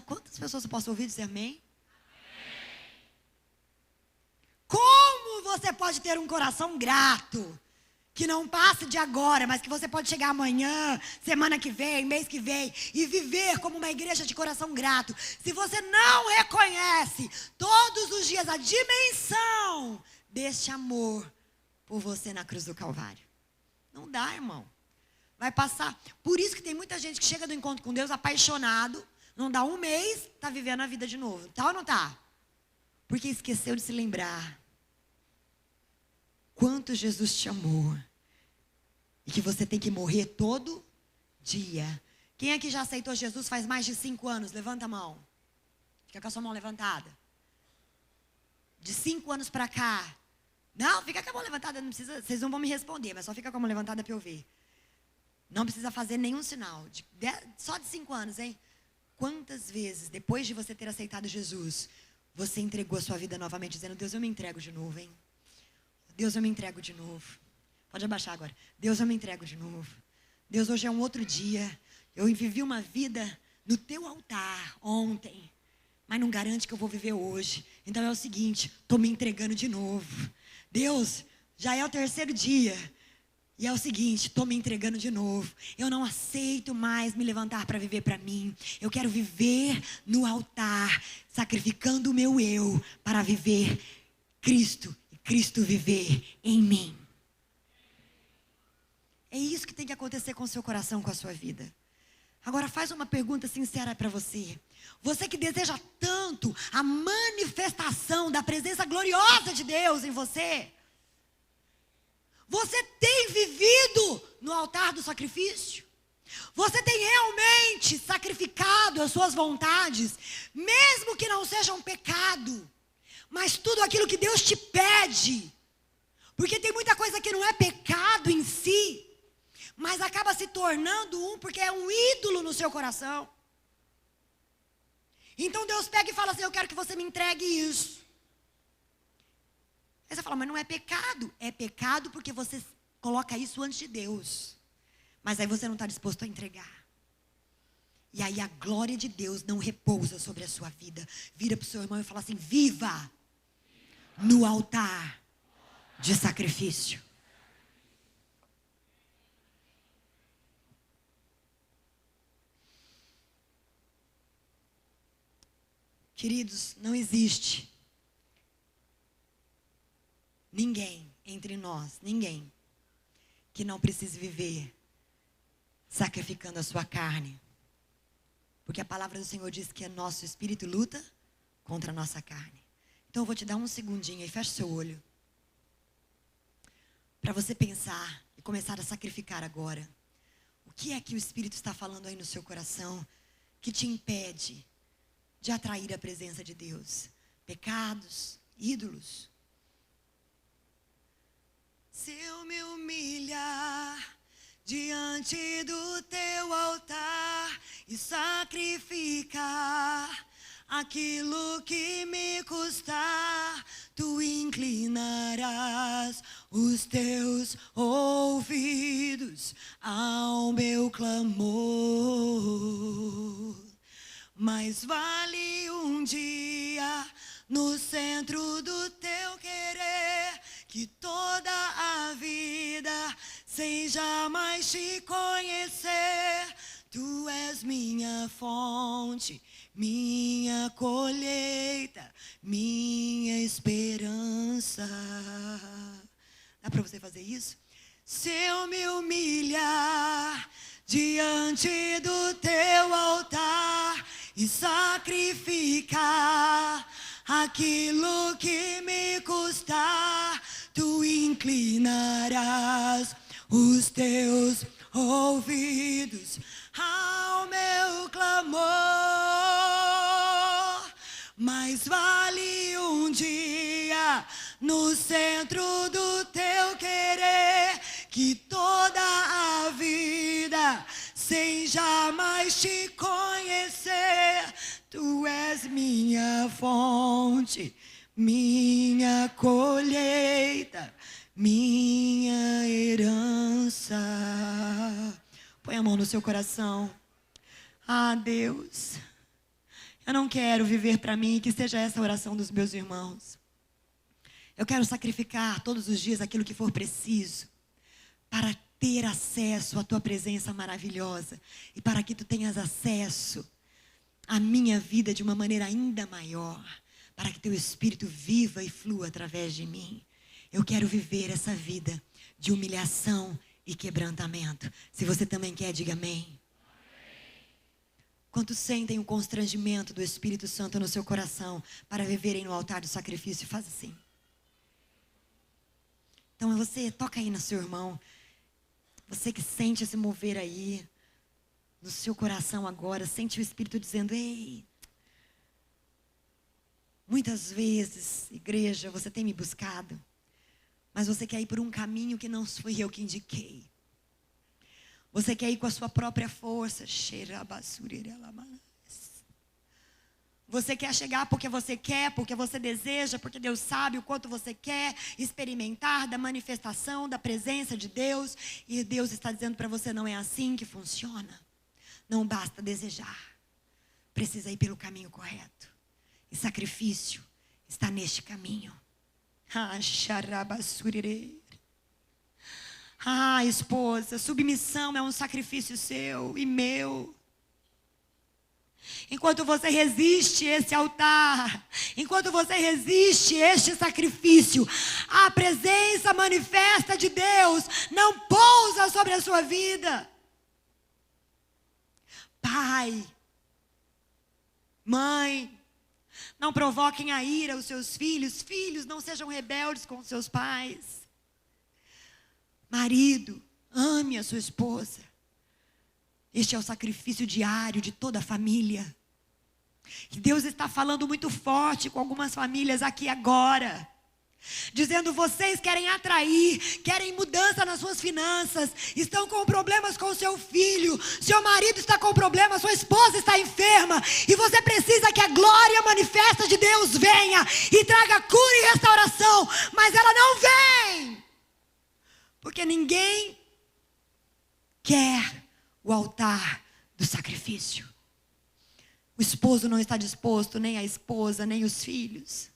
Quantas pessoas eu posso ouvir dizer amém? Como você pode ter um coração grato? Que não passe de agora, mas que você pode chegar amanhã, semana que vem, mês que vem, e viver como uma igreja de coração grato. Se você não reconhece todos os dias a dimensão deste amor por você na cruz do Calvário. Não dá, irmão. Vai passar. Por isso que tem muita gente que chega do encontro com Deus apaixonado, não dá um mês, está vivendo a vida de novo. Tá ou não tá? Porque esqueceu de se lembrar quanto Jesus te amou. E que você tem que morrer todo dia. Quem aqui já aceitou Jesus faz mais de 5 anos? Levanta a mão. Fica com a sua mão levantada. De 5 anos para cá. Não, fica com a mão levantada. Não precisa, vocês não vão me responder, mas só fica com a mão levantada para eu ver. Não precisa fazer nenhum sinal. Só de 5 anos, hein? Quantas vezes, depois de você ter aceitado Jesus, você entregou a sua vida novamente, dizendo: Deus, eu me entrego de novo, hein? Deus, eu me entrego de novo. Pode abaixar agora. Deus, eu me entrego de novo. Deus, hoje é um outro dia. Eu vivi uma vida no teu altar ontem, mas não garante que eu vou viver hoje. Então é o seguinte, estou me entregando de novo. Deus, já é o 3º dia. E é o seguinte, estou me entregando de novo. Eu não aceito mais me levantar para viver para mim. Eu quero viver no altar, sacrificando o meu eu para viver Cristo. Cristo viver em mim. É isso que tem que acontecer com o seu coração, com a sua vida. Agora faz uma pergunta sincera para você. Você que deseja tanto a manifestação da presença gloriosa de Deus em você. Você tem vivido no altar do sacrifício? Você tem realmente sacrificado as suas vontades, mesmo que não seja um pecado? Mas tudo aquilo que Deus te pede. Porque tem muita coisa que não é pecado em si, mas acaba se tornando porque é um ídolo no seu coração. Então Deus pega e fala assim: eu quero que você me entregue isso. Aí você fala: mas não é pecado. É pecado porque você coloca isso antes de Deus. Mas aí você não está disposto a entregar. E aí a glória de Deus não repousa sobre a sua vida. Vira para o seu irmão e fala assim: viva no altar de sacrifício. Queridos, não existe ninguém entre nós, ninguém, que não precise viver sacrificando a sua carne. Porque a palavra do Senhor diz que nosso espírito luta contra a nossa carne. Então eu vou te dar um segundinho e fecha seu olho. Para você pensar e começar a sacrificar agora. O que é que o Espírito está falando aí no seu coração que te impede de atrair a presença de Deus? pecados, ídolos. Se eu me humilhar diante do teu altar e sacrificar aquilo que me custar, tu inclinarás os teus ouvidos ao meu clamor. Mais vale um dia no centro do teu querer que toda a vida seja mais te conhecer. Tu és minha fonte, minha colheita, minha esperança. Dá para você fazer isso? Se eu me humilhar diante do teu altar e sacrificar aquilo que me custar, tu inclinarás os teus ouvidos ao meu clamor. Mais vale um dia no centro do teu querer que toda a vida seja mais te conhecer. Tu és minha fonte, minha colheita, minha herança. Põe a mão no seu coração. Ah, Deus, eu não quero viver para mim, que seja essa a oração dos meus irmãos. Eu quero sacrificar todos os dias aquilo que for preciso para ter acesso à tua presença maravilhosa e para que tu tenhas acesso à minha vida de uma maneira ainda maior, para que teu Espírito viva e flua através de mim. Eu quero viver essa vida de humilhação e quebrantamento. Se você também quer, diga amém. Quantos sentem o constrangimento do Espírito Santo no seu coração para viverem no altar do sacrifício? Faz assim. Então você toca aí no seu irmão. Você que sente esse mover aí no seu coração agora, sente o Espírito dizendo: ei, muitas vezes, igreja, você tem me buscado, mas você quer ir por um caminho que não fui eu que indiquei. Você quer ir com a sua própria força. Você quer chegar porque você quer, porque você deseja, porque Deus sabe o quanto você quer experimentar da manifestação, da presença de Deus. E Deus está dizendo para você: não é assim que funciona. Não basta desejar. Precisa ir pelo caminho correto. E sacrifício está neste caminho. Ah, esposa, submissão é um sacrifício seu e meu. Enquanto você resiste esse altar, enquanto você resiste este sacrifício, a presença manifesta de Deus não pousa sobre a sua vida. Pai, mãe, não provoquem a ira aos seus filhos. Filhos, não sejam rebeldes com seus pais. Marido, ame a sua esposa. Este é o sacrifício diário de toda a família. E Deus está falando muito forte com algumas famílias aqui agora. Dizendo: vocês querem atrair, querem mudança nas suas finanças, estão com problemas com o seu filho, seu marido está com problemas, sua esposa está enferma, e você precisa que a glória manifesta de Deus venha e traga cura e restauração, mas ela não vem, porque ninguém quer o altar do sacrifício. O esposo não está disposto, nem a esposa, nem os filhos.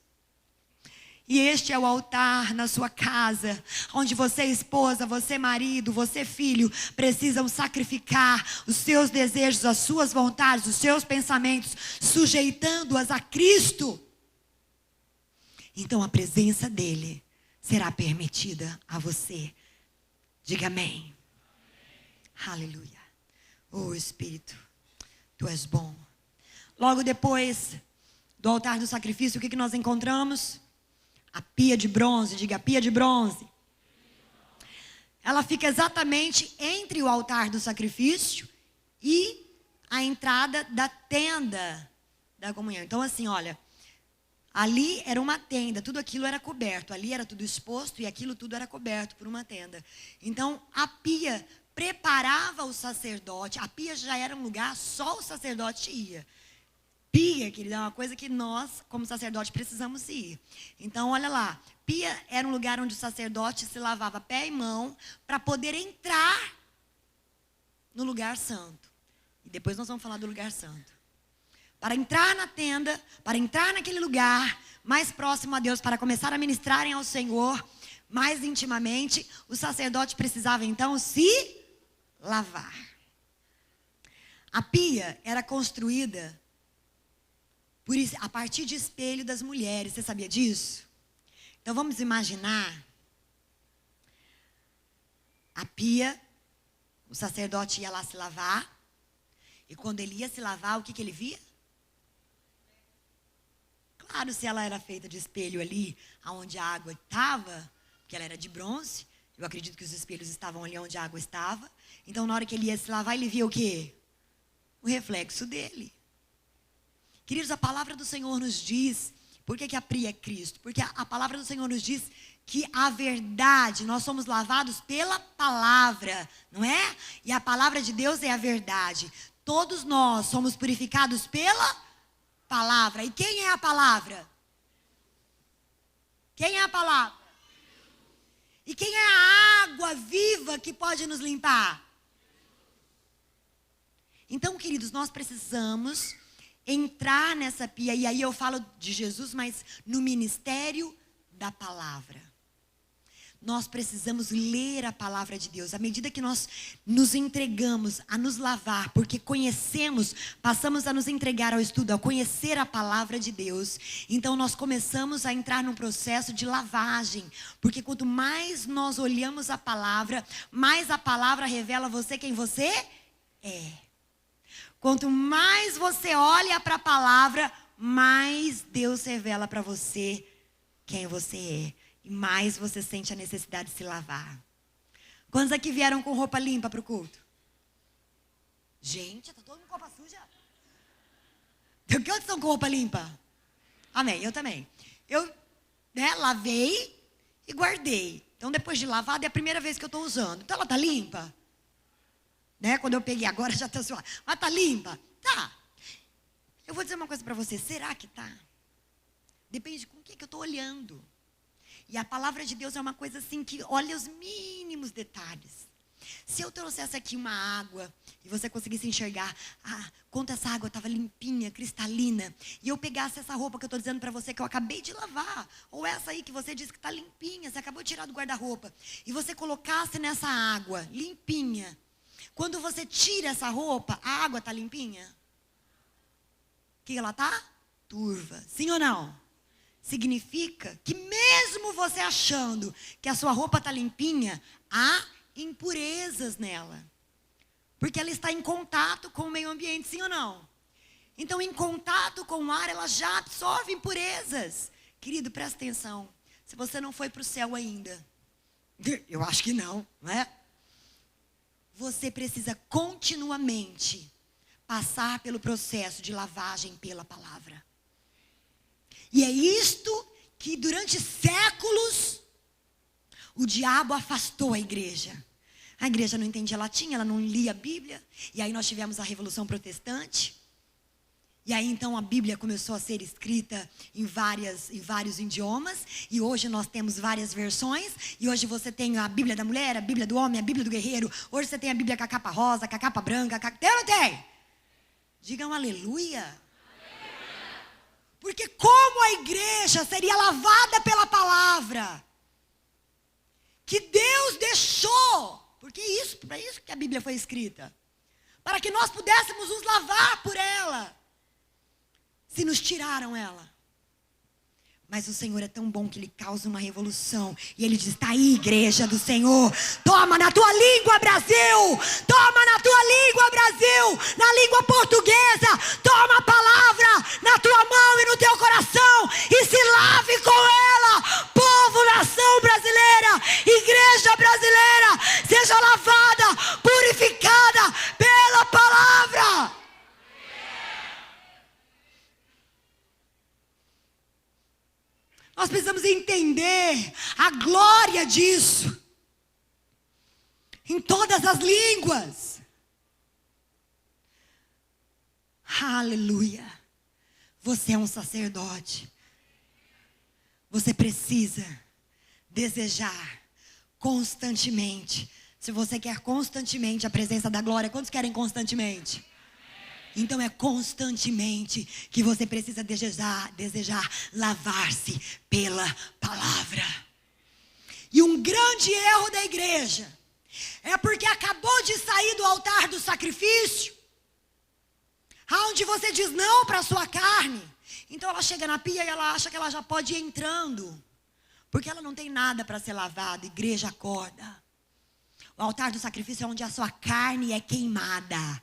E este é o altar na sua casa, onde você, esposa, você, marido, você, filho, precisam sacrificar os seus desejos, as suas vontades, os seus pensamentos, sujeitando-as a Cristo. Então a presença dele será permitida a você. Diga amém. Aleluia. Oh Espírito, tu és bom. Logo depois do altar do sacrifício, o que nós encontramos? A pia de bronze. Diga: a pia de bronze. Ela fica exatamente entre o altar do sacrifício e a entrada da tenda da comunhão. Então assim, olha, Ali era uma tenda, tudo aquilo era coberto. Ali era tudo exposto e aquilo tudo era coberto por uma tenda. Então, a pia preparava o sacerdote. A pia já era um lugar, só o sacerdote ia. Pia, querida, é uma coisa que nós, como sacerdote, precisamos ir. Então, olha lá. Pia era um lugar onde o sacerdote se lavava pé e mão para poder entrar no lugar santo. E depois nós vamos falar do lugar santo. Para entrar na tenda, para entrar naquele lugar mais próximo a Deus, para começar a ministrarem ao Senhor mais intimamente, o sacerdote precisava então se lavar. A pia era construída a partir de espelho das mulheres. Você sabia disso? Então vamos imaginar a pia, o sacerdote ia lá se lavar, e quando ele ia se lavar, o que ele via? Claro, se ela era feita de espelho ali, onde a água estava, porque ela era de bronze, eu acredito que os espelhos estavam ali onde a água estava. Então, na hora que ele ia se lavar, ele via o quê? O reflexo dele. Queridos, a palavra do Senhor nos diz, por que a pia é Cristo? Porque a palavra do Senhor nos diz que a verdade, nós somos lavados pela palavra, não é? E a palavra de Deus é a verdade. Todos nós somos purificados pela palavra. E quem é a palavra? Quem é a palavra? E quem é a água viva que pode nos limpar? Então, queridos, nós precisamos entrar nessa pia. E aí eu falo de Jesus, mas no ministério da palavra. Nós precisamos ler a palavra de Deus. À medida que nós nos entregamos a nos lavar, porque conhecemos, passamos a nos entregar ao estudo, a conhecer a palavra de Deus. Então nós começamos a entrar num processo de lavagem. Porque quanto mais nós olhamos a palavra, mais a palavra revela a você quem você é. Quanto mais você olha para a palavra, mais Deus revela para você quem você é. E mais você sente a necessidade de se lavar. Quantos aqui vieram com roupa limpa para o culto? Gente, tá todo mundo com roupa suja? Quantos estão com roupa limpa? Amém, eu também. Eu lavei e guardei. Então, depois de lavada, é a primeira vez que eu estou usando. Então, ela está limpa? Quando eu peguei agora, já está suave. Mas está limpa? Tá. Eu vou dizer uma coisa para você. Será que tá? Depende de com o que eu estou olhando. E a palavra de Deus é uma coisa assim que olha os mínimos detalhes. Se eu trouxesse aqui uma água e você conseguisse enxergar, quanto essa água estava limpinha, cristalina, e eu pegasse essa roupa que eu estou dizendo para você que eu acabei de lavar, ou essa aí que você disse que está limpinha, você acabou de tirar do guarda-roupa, e você colocasse nessa água limpinha, quando você tira essa roupa, a água está limpinha? O que ela está? Turva. Sim ou não? Significa que mesmo você achando que a sua roupa está limpinha, há impurezas nela. Porque ela está em contato com o meio ambiente, sim ou não? Então, em contato com o ar, ela já absorve impurezas. Querido, presta atenção. Se você não foi para o céu ainda, eu acho que não, não é? Você precisa continuamente passar pelo processo de lavagem pela palavra. E é isto que durante séculos o diabo afastou a igreja. A igreja não entendia latim, ela não lia a Bíblia. E aí nós tivemos a Revolução Protestante. E aí então a Bíblia começou a ser escrita em vários idiomas. E hoje nós temos várias versões. E hoje você tem a Bíblia da mulher, a Bíblia do homem, a Bíblia do guerreiro. Hoje você tem a Bíblia com a capa rosa, com a capa branca. Tem ou não tem? Digam aleluia. Porque como a igreja seria lavada pela palavra que Deus deixou, porque para isso que a Bíblia foi escrita, para que nós pudéssemos nos lavar por ela, se nos tiraram ela. Mas o Senhor é tão bom que Ele causa uma revolução. E Ele diz, está aí, igreja do Senhor. Toma na tua língua, Brasil. Toma na tua língua, Brasil. Na língua portuguesa. Toma a palavra na tua mão e no teu coração. E se lave com ela. Povo, nação brasileira. Igreja brasileira. Seja lavada, purificada pela palavra. entender a glória disso. Em todas as línguas. Aleluia. Você é um sacerdote. Você precisa desejar constantemente. Se você quer constantemente a presença da glória, quantos querem constantemente? Então é constantemente que você precisa desejar lavar-se pela palavra. E um grande erro da igreja é porque acabou de sair do altar do sacrifício, aonde você diz não para a sua carne. Então ela chega na pia e ela acha que ela já pode ir entrando, porque ela não tem nada para ser lavado. Igreja, acorda. O altar do sacrifício é onde a sua carne é queimada.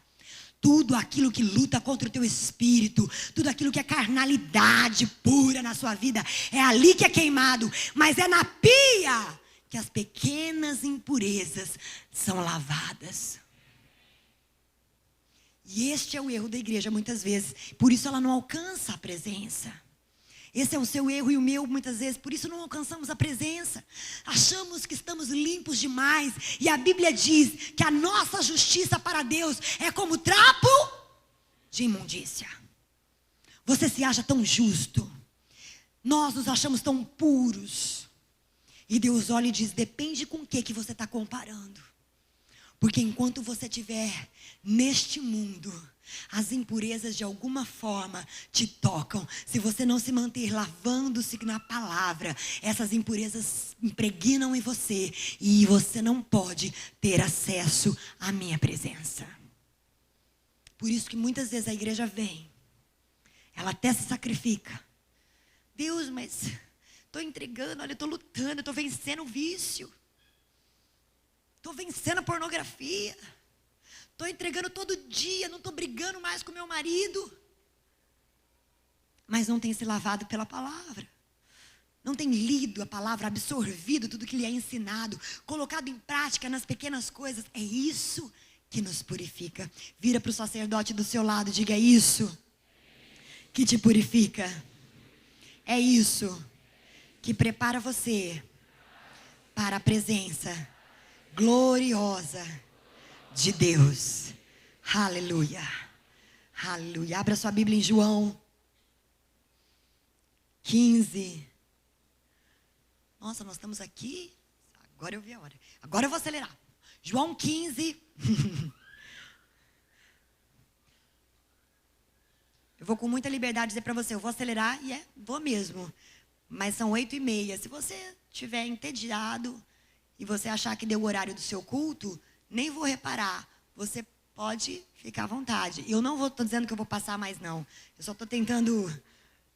Tudo aquilo que luta contra o teu espírito, tudo aquilo que é carnalidade pura na sua vida, é ali que é queimado. Mas é na pia que as pequenas impurezas são lavadas. E este é o erro da igreja muitas vezes. Por isso ela não alcança a presença. Esse é o seu erro e o meu muitas vezes. Por isso não alcançamos a presença. Achamos que estamos limpos demais. E a Bíblia diz que a nossa justiça para Deus é como trapo de imundícia. Você se acha tão justo. Nós nos achamos tão puros. E Deus olha e diz, depende com o que você está comparando. Porque enquanto você estiver neste mundo, as impurezas de alguma forma te tocam. Se você não se manter lavando-se na palavra, essas impurezas impregnam em você. E você não pode ter acesso à minha presença. Por isso que muitas vezes a igreja vem. Ela até se sacrifica. Deus, mas estou entregando, olha, estou lutando, estou vencendo o vício. Estou vencendo a pornografia. Estou entregando todo dia, não estou brigando mais com meu marido. Mas não tem se lavado pela palavra. Não tem lido a palavra, absorvido tudo que lhe é ensinado, colocado em prática nas pequenas coisas. É isso que nos purifica. Vira para o sacerdote do seu lado e diga, é isso que te purifica. É isso que prepara você para a presença gloriosa de Deus. Aleluia. Aleluia. Abra sua Bíblia em João 15. Nossa, nós estamos aqui. Agora eu vi a hora. Agora eu vou acelerar. João 15. Eu vou com muita liberdade dizer para você, eu vou acelerar e vou mesmo. Mas são 8:30. Se você estiver entediado e você achar que deu o horário do seu culto, nem vou reparar. Você pode ficar à vontade. Eu não estou dizendo que eu vou passar mais, não. Eu só estou tentando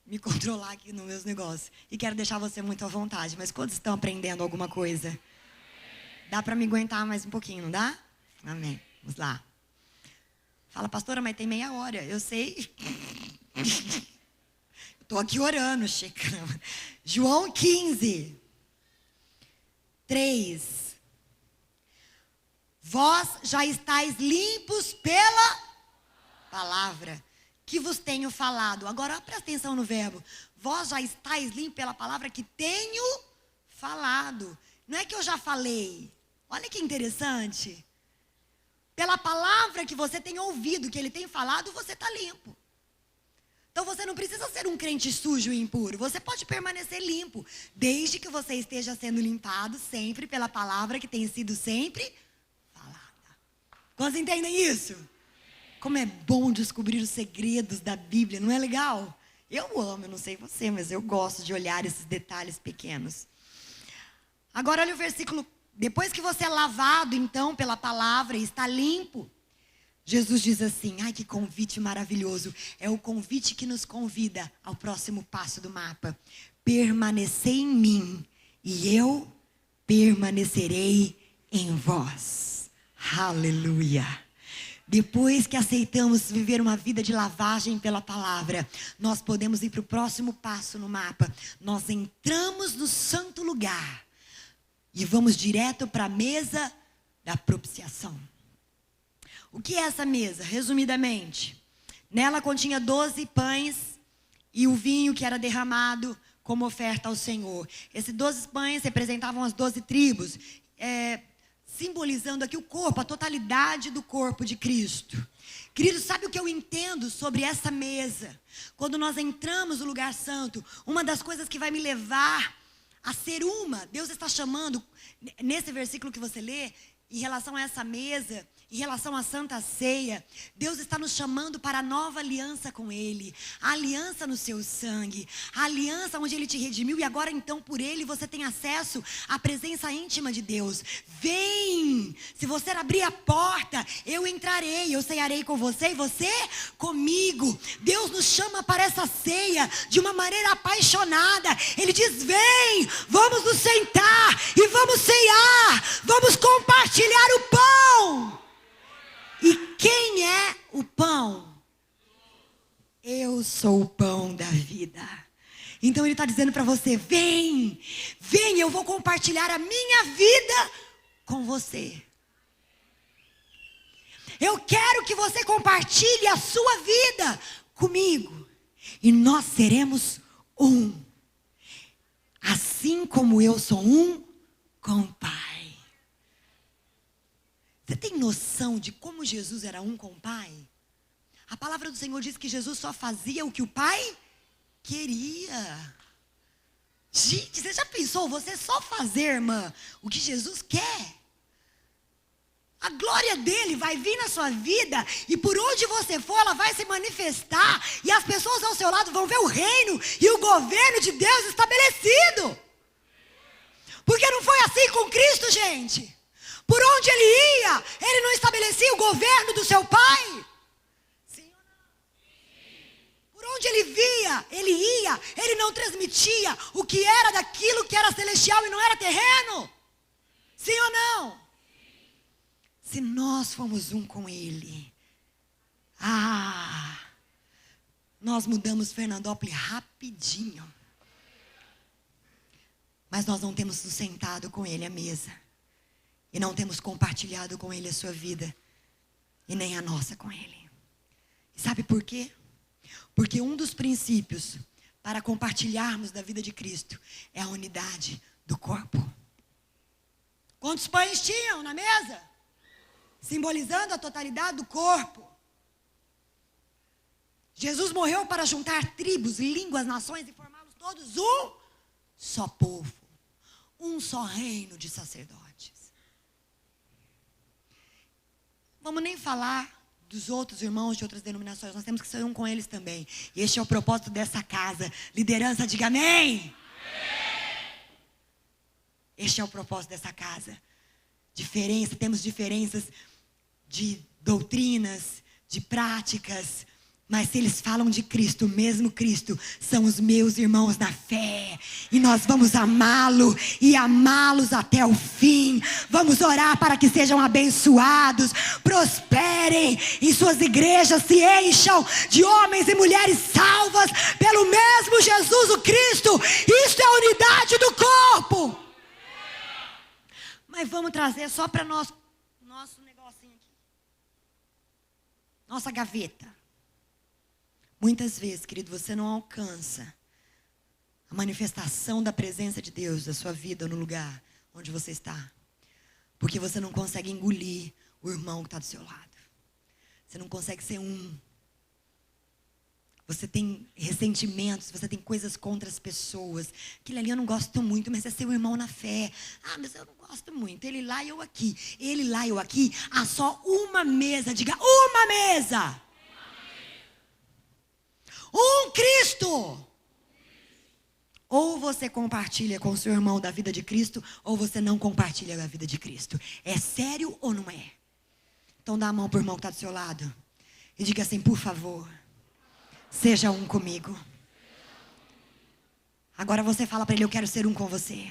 me controlar aqui nos meus negócios. E quero deixar você muito à vontade. Mas quantos estão aprendendo alguma coisa? Dá para me aguentar mais um pouquinho, não dá? Amém. Vamos lá. Fala, pastora, mas tem meia hora. Eu sei. Estou aqui orando, Chica. João 15. 3. Vós já estáis limpos pela palavra que vos tenho falado. Agora presta atenção no verbo. Vós já estáis limpos pela palavra que tenho falado. Não é que eu já falei. Olha que interessante. Pela palavra que você tem ouvido, que ele tem falado, você está limpo. Então você não precisa ser um crente sujo e impuro. Você pode permanecer limpo, desde que você esteja sendo limpado sempre pela palavra que tem sido sempre falada. Quantos entendem isso? Como é bom descobrir os segredos da Bíblia, não é legal? Eu amo, eu não sei você, mas eu gosto de olhar esses detalhes pequenos. Agora olha o versículo. Depois que você é lavado, então, pela palavra e está limpo, Jesus diz assim, ai que convite maravilhoso. É o convite que nos convida ao próximo passo do mapa. Permanecei em mim e eu permanecerei em vós. Aleluia. Depois que aceitamos viver uma vida de lavagem pela palavra, nós podemos ir para o próximo passo no mapa. Nós entramos no santo lugar e vamos direto para a mesa da propiciação. O que é essa mesa? Resumidamente, nela continha 12 pães e o vinho que era derramado como oferta ao Senhor. Esses 12 pães representavam as 12 tribos, simbolizando aqui o corpo, a totalidade do corpo de Cristo. Querido, sabe o que eu entendo sobre essa mesa? Quando nós entramos no lugar santo, uma das coisas que vai me levar a ser uma, Deus está chamando, nesse versículo que você lê, em relação a essa mesa, em relação à Santa Ceia, Deus está nos chamando para a nova aliança com Ele. A aliança no seu sangue. A aliança onde Ele te redimiu. E agora então por Ele você tem acesso à presença íntima de Deus. Vem! Se você abrir a porta, eu entrarei. Eu ceiarei com você e você comigo. Deus nos chama para essa ceia de uma maneira apaixonada. Ele diz, vem! Vamos nos sentar e vamos ceiar. Vamos compartilhar o pão. E quem é o pão? Eu sou o pão da vida. Então ele está dizendo para você, vem, vem, eu vou compartilhar a minha vida com você. Eu quero que você compartilhe a sua vida comigo. E nós seremos um. Assim como eu sou um com o Pai. Você tem noção de como Jesus era um com o Pai? A palavra do Senhor diz que Jesus só fazia o que o Pai queria. Gente, você já pensou você só fazer, irmã, o que Jesus quer? A glória dele vai vir na sua vida e por onde você for, ela vai se manifestar. E as pessoas ao seu lado vão ver o reino e o governo de Deus estabelecido. Porque não foi assim com Cristo, gente. Por onde ele ia, ele não estabelecia o governo do seu Pai? Sim ou não? Por onde ele via, ele ia, ele não transmitia o que era daquilo que era celestial e não era terreno? Sim ou não? Se nós formos um com ele, nós mudamos Fernandópolis rapidinho. Mas nós não temos sustentado com ele à mesa. E não temos compartilhado com ele a sua vida. E nem a nossa com ele. E sabe por quê? Porque um dos princípios para compartilharmos da vida de Cristo é a unidade do corpo. Quantos pães tinham na mesa? Simbolizando a totalidade do corpo. Jesus morreu para juntar tribos, línguas, nações e formá-los todos um só povo. Um só reino de sacerdotes. Vamos nem falar dos outros irmãos de outras denominações. Nós temos que ser um com eles também. E este é o propósito dessa casa. Liderança, diga amém. Este é o propósito dessa casa. Temos diferenças de doutrinas, de práticas. Mas se eles falam de Cristo, o mesmo Cristo, são os meus irmãos na fé. E nós vamos amá-lo e amá-los até o fim. Vamos orar para que sejam abençoados, prosperem em suas igrejas, se encham de homens e mulheres salvas pelo mesmo Jesus o Cristo. Isso é a unidade do corpo. Mas vamos trazer só para nosso negocinho aqui. Nossa gaveta. Muitas vezes, querido, você não alcança a manifestação da presença de Deus na sua vida ou no lugar onde você está. Porque você não consegue engolir o irmão que está do seu lado. Você não consegue ser um. Você tem ressentimentos, você tem coisas contra as pessoas. Aquilo ali eu não gosto muito, mas é seu irmão na fé. Mas eu não gosto muito. Ele lá e eu aqui. Ele lá e eu aqui. Há só uma mesa. Diga, uma mesa. Um Cristo. Ou você compartilha com o seu irmão da vida de Cristo, ou você não compartilha da vida de Cristo. É sério ou não é? Então dá a mão para o irmão que está do seu lado. E diga assim, por favor, seja um comigo. Agora você fala para ele, eu quero ser um com você.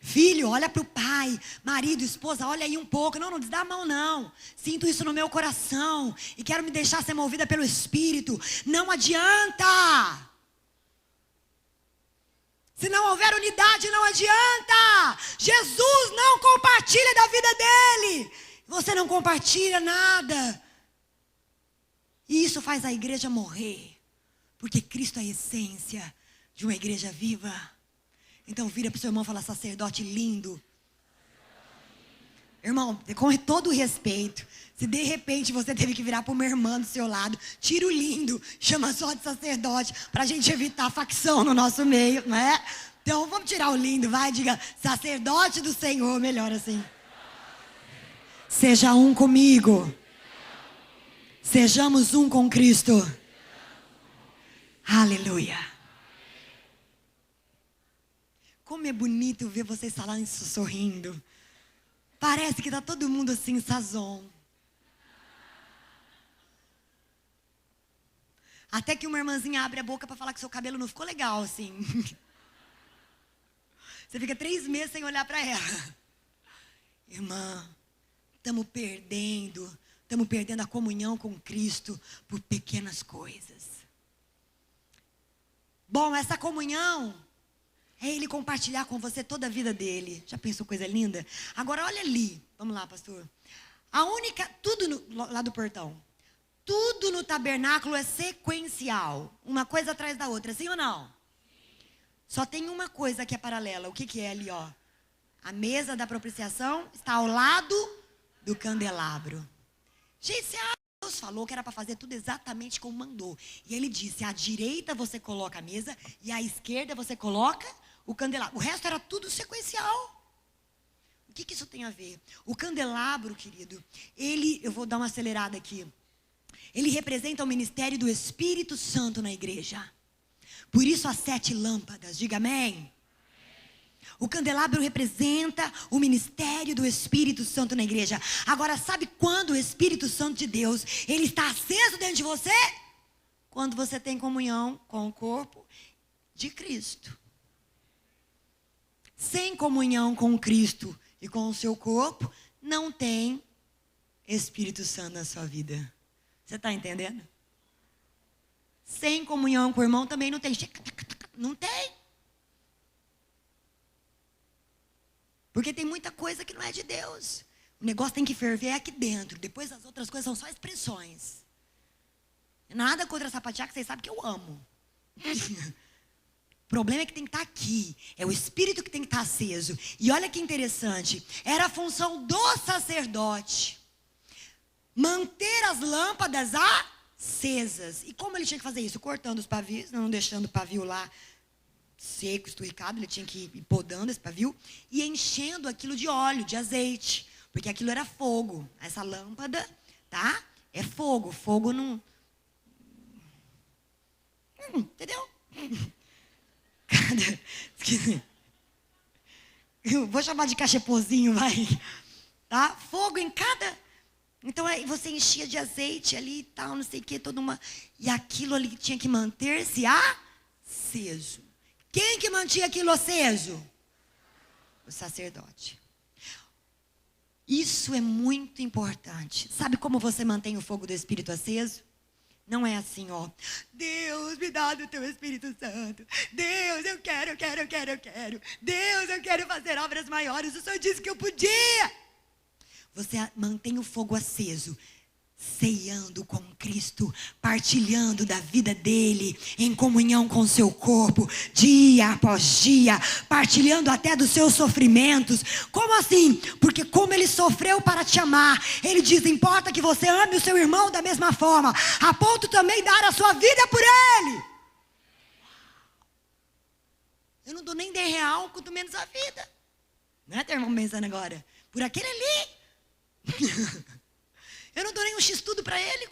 Filho, olha para o pai. Marido, esposa, olha aí um pouco. Não desdá a mão não. Sinto isso no meu coração. E quero me deixar ser movida pelo Espírito. Não adianta. Se não houver unidade, não adianta. Jesus não compartilha da vida dele. Você não compartilha nada. E isso faz a igreja morrer. Porque Cristo é a essência de uma igreja viva. Então vira para o seu irmão e fala: sacerdote lindo. Irmão, com todo o respeito, se de repente você teve que virar para uma irmã do seu lado, tira o lindo, chama só de sacerdote, para a gente evitar facção no nosso meio, não é? Então vamos tirar o lindo, vai, diga: sacerdote do Senhor, melhor assim. Seja um comigo. Sejamos um com Cristo. Aleluia. Como é bonito ver vocês falando isso sorrindo. Parece que está todo mundo assim, sazon. Até que uma irmãzinha abre a boca para falar que seu cabelo não ficou legal, assim. Você fica 3 meses sem olhar para ela. Irmã, estamos perdendo a comunhão com Cristo por pequenas coisas. Bom, essa comunhão é Ele compartilhar com você toda a vida dele. Já pensou coisa linda? Agora olha ali. Vamos lá, pastor. Lá do portão. Tudo no tabernáculo é sequencial. Uma coisa atrás da outra, sim ou não? Só tem uma coisa que é paralela. O que é ali, ó? A mesa da propiciação está ao lado do candelabro. Gente, Deus falou que era para fazer tudo exatamente como mandou. E Ele disse: à direita você coloca a mesa e à esquerda você coloca o candelabro. O resto era tudo sequencial. O que isso tem a ver? O candelabro, querido, eu vou dar uma acelerada aqui. Ele representa o ministério do Espírito Santo na igreja. Por isso as 7 lâmpadas, diga amém. O candelabro representa o ministério do Espírito Santo na igreja. Agora, sabe quando o Espírito Santo de Deus, ele está aceso dentro de você? Quando você tem comunhão com o corpo de Cristo. Sem comunhão com Cristo e com o seu corpo, não tem Espírito Santo na sua vida. Você está entendendo? Sem comunhão com o irmão também não tem. Não tem. Porque tem muita coisa que não é de Deus. O negócio tem que ferver aqui dentro. Depois as outras coisas são só expressões. Nada contra sapatear, que vocês sabem que eu amo. O problema é que tem que estar aqui. É o Espírito que tem que estar aceso. E olha que interessante. Era a função do sacerdote manter as lâmpadas acesas. E como ele tinha que fazer isso? Cortando os pavios, não deixando o pavio lá seco, esturricado. Ele tinha que ir podando esse pavio e enchendo aquilo de óleo, de azeite. Porque aquilo era fogo. Essa lâmpada, tá? É fogo. Fogo não... entendeu? Eu vou chamar de cachepozinho, vai. Tá? Fogo em cada... Então aí você enchia de azeite ali e tal, não sei o que, toda uma... E aquilo ali tinha que manter-se aceso. Quem que mantinha aquilo aceso? O sacerdote. Isso é muito importante. Sabe como você mantém o fogo do Espírito aceso? Não é assim, ó. Deus, me dá do teu Espírito Santo. Deus, eu quero. Deus, eu quero fazer obras maiores. O Senhor disse que eu podia. Você mantém o fogo aceso, ceando com Cristo, partilhando da vida dele, em comunhão com o seu corpo, dia após dia, partilhando até dos seus sofrimentos. Como assim? Porque como ele sofreu para te amar, ele diz: importa que você ame o seu irmão da mesma forma, a ponto também de dar a sua vida por ele. Eu não dou nem R$10, quanto menos a vida. Não é, teu irmão pensando agora? Por aquele ali. Eu não dou nem um x-tudo para ele.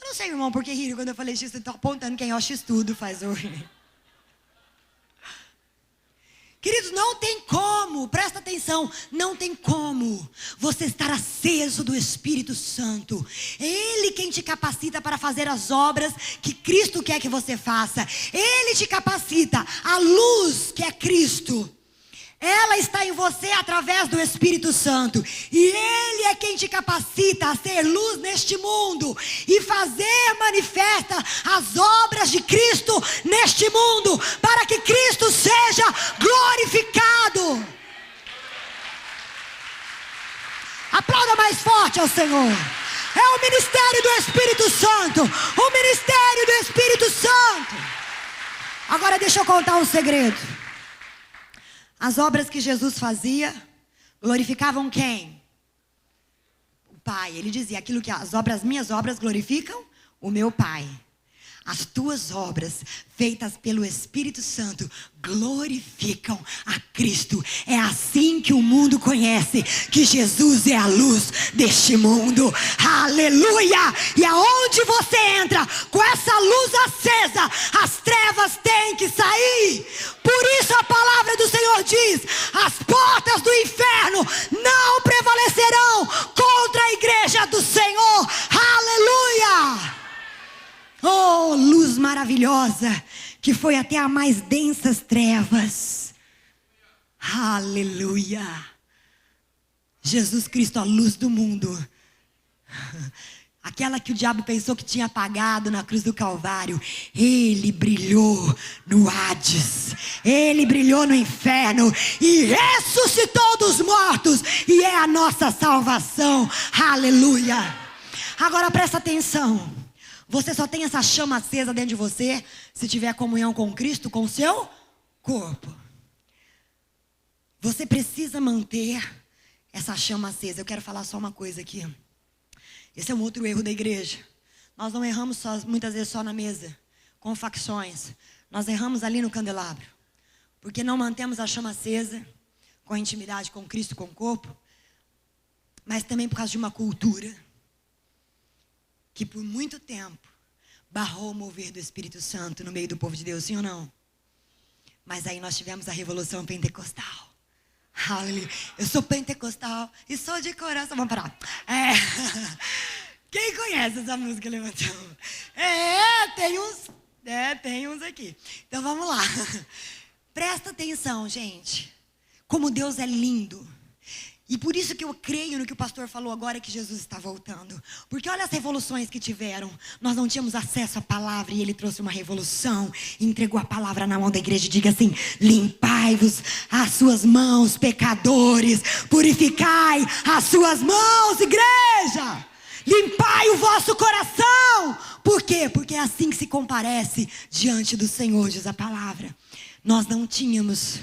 Eu não sei, irmão, porque riram quando eu falei x-tudo. Estou apontando quem é o x-tudo faz hoje. Queridos, não tem como, presta atenção, não tem como você estar aceso do Espírito Santo. É Ele quem te capacita para fazer as obras que Cristo quer que você faça. Ele te capacita, a luz que é Cristo. Ela está em você através do Espírito Santo. E Ele é quem te capacita a ser luz neste mundo e fazer manifesta as obras de Cristo neste mundo, para que Cristo seja glorificado. Aplauda mais forte ao Senhor. É o ministério do Espírito Santo. O ministério do Espírito Santo. Agora deixa eu contar um segredo. As obras que Jesus fazia glorificavam quem? O Pai. Ele dizia, aquilo que as minhas obras glorificam o meu Pai. As tuas obras, feitas pelo Espírito Santo, glorificam a Cristo. É assim que o mundo conhece que Jesus é a luz deste mundo. Aleluia! E aonde você entra com essa luz acesa, as trevas têm que sair. Por isso a palavra do Senhor diz: as portas do inferno não prevalecerão contra a igreja do Senhor. Aleluia! Oh, luz maravilhosa, que foi até as mais densas trevas. Aleluia. Jesus Cristo, a luz do mundo. Aquela que o diabo pensou que tinha apagado na cruz do Calvário. Ele brilhou no Hades. Ele brilhou no inferno. E ressuscitou dos mortos. E é a nossa salvação. Aleluia. Agora presta atenção. Você só tem essa chama acesa dentro de você se tiver comunhão com Cristo, com o seu corpo. Você precisa manter essa chama acesa. Eu quero falar só uma coisa aqui. Esse é um outro erro da igreja. Nós não erramos muitas vezes só na mesa, com facções. Nós erramos ali no candelabro. Porque não mantemos a chama acesa, com a intimidade com Cristo, com o corpo. Mas também por causa de uma cultura que por muito tempo barrou o mover do Espírito Santo no meio do povo de Deus, sim ou não? Mas aí nós tivemos a revolução pentecostal. Aleluia. Eu sou pentecostal e sou de coração. Vamos parar. Quem conhece essa música? Levantou. Tem uns aqui. Então vamos lá. Presta atenção, gente. Como Deus é lindo. E por isso que eu creio no que o pastor falou agora, que Jesus está voltando. Porque olha as revoluções que tiveram. Nós não tínhamos acesso à palavra e ele trouxe uma revolução. Entregou a palavra na mão da igreja e diga assim: limpai-vos as suas mãos, pecadores. Purificai as suas mãos, igreja. Limpai o vosso coração. Por quê? Porque é assim que se comparece diante do Senhor, diz a palavra. Nós não tínhamos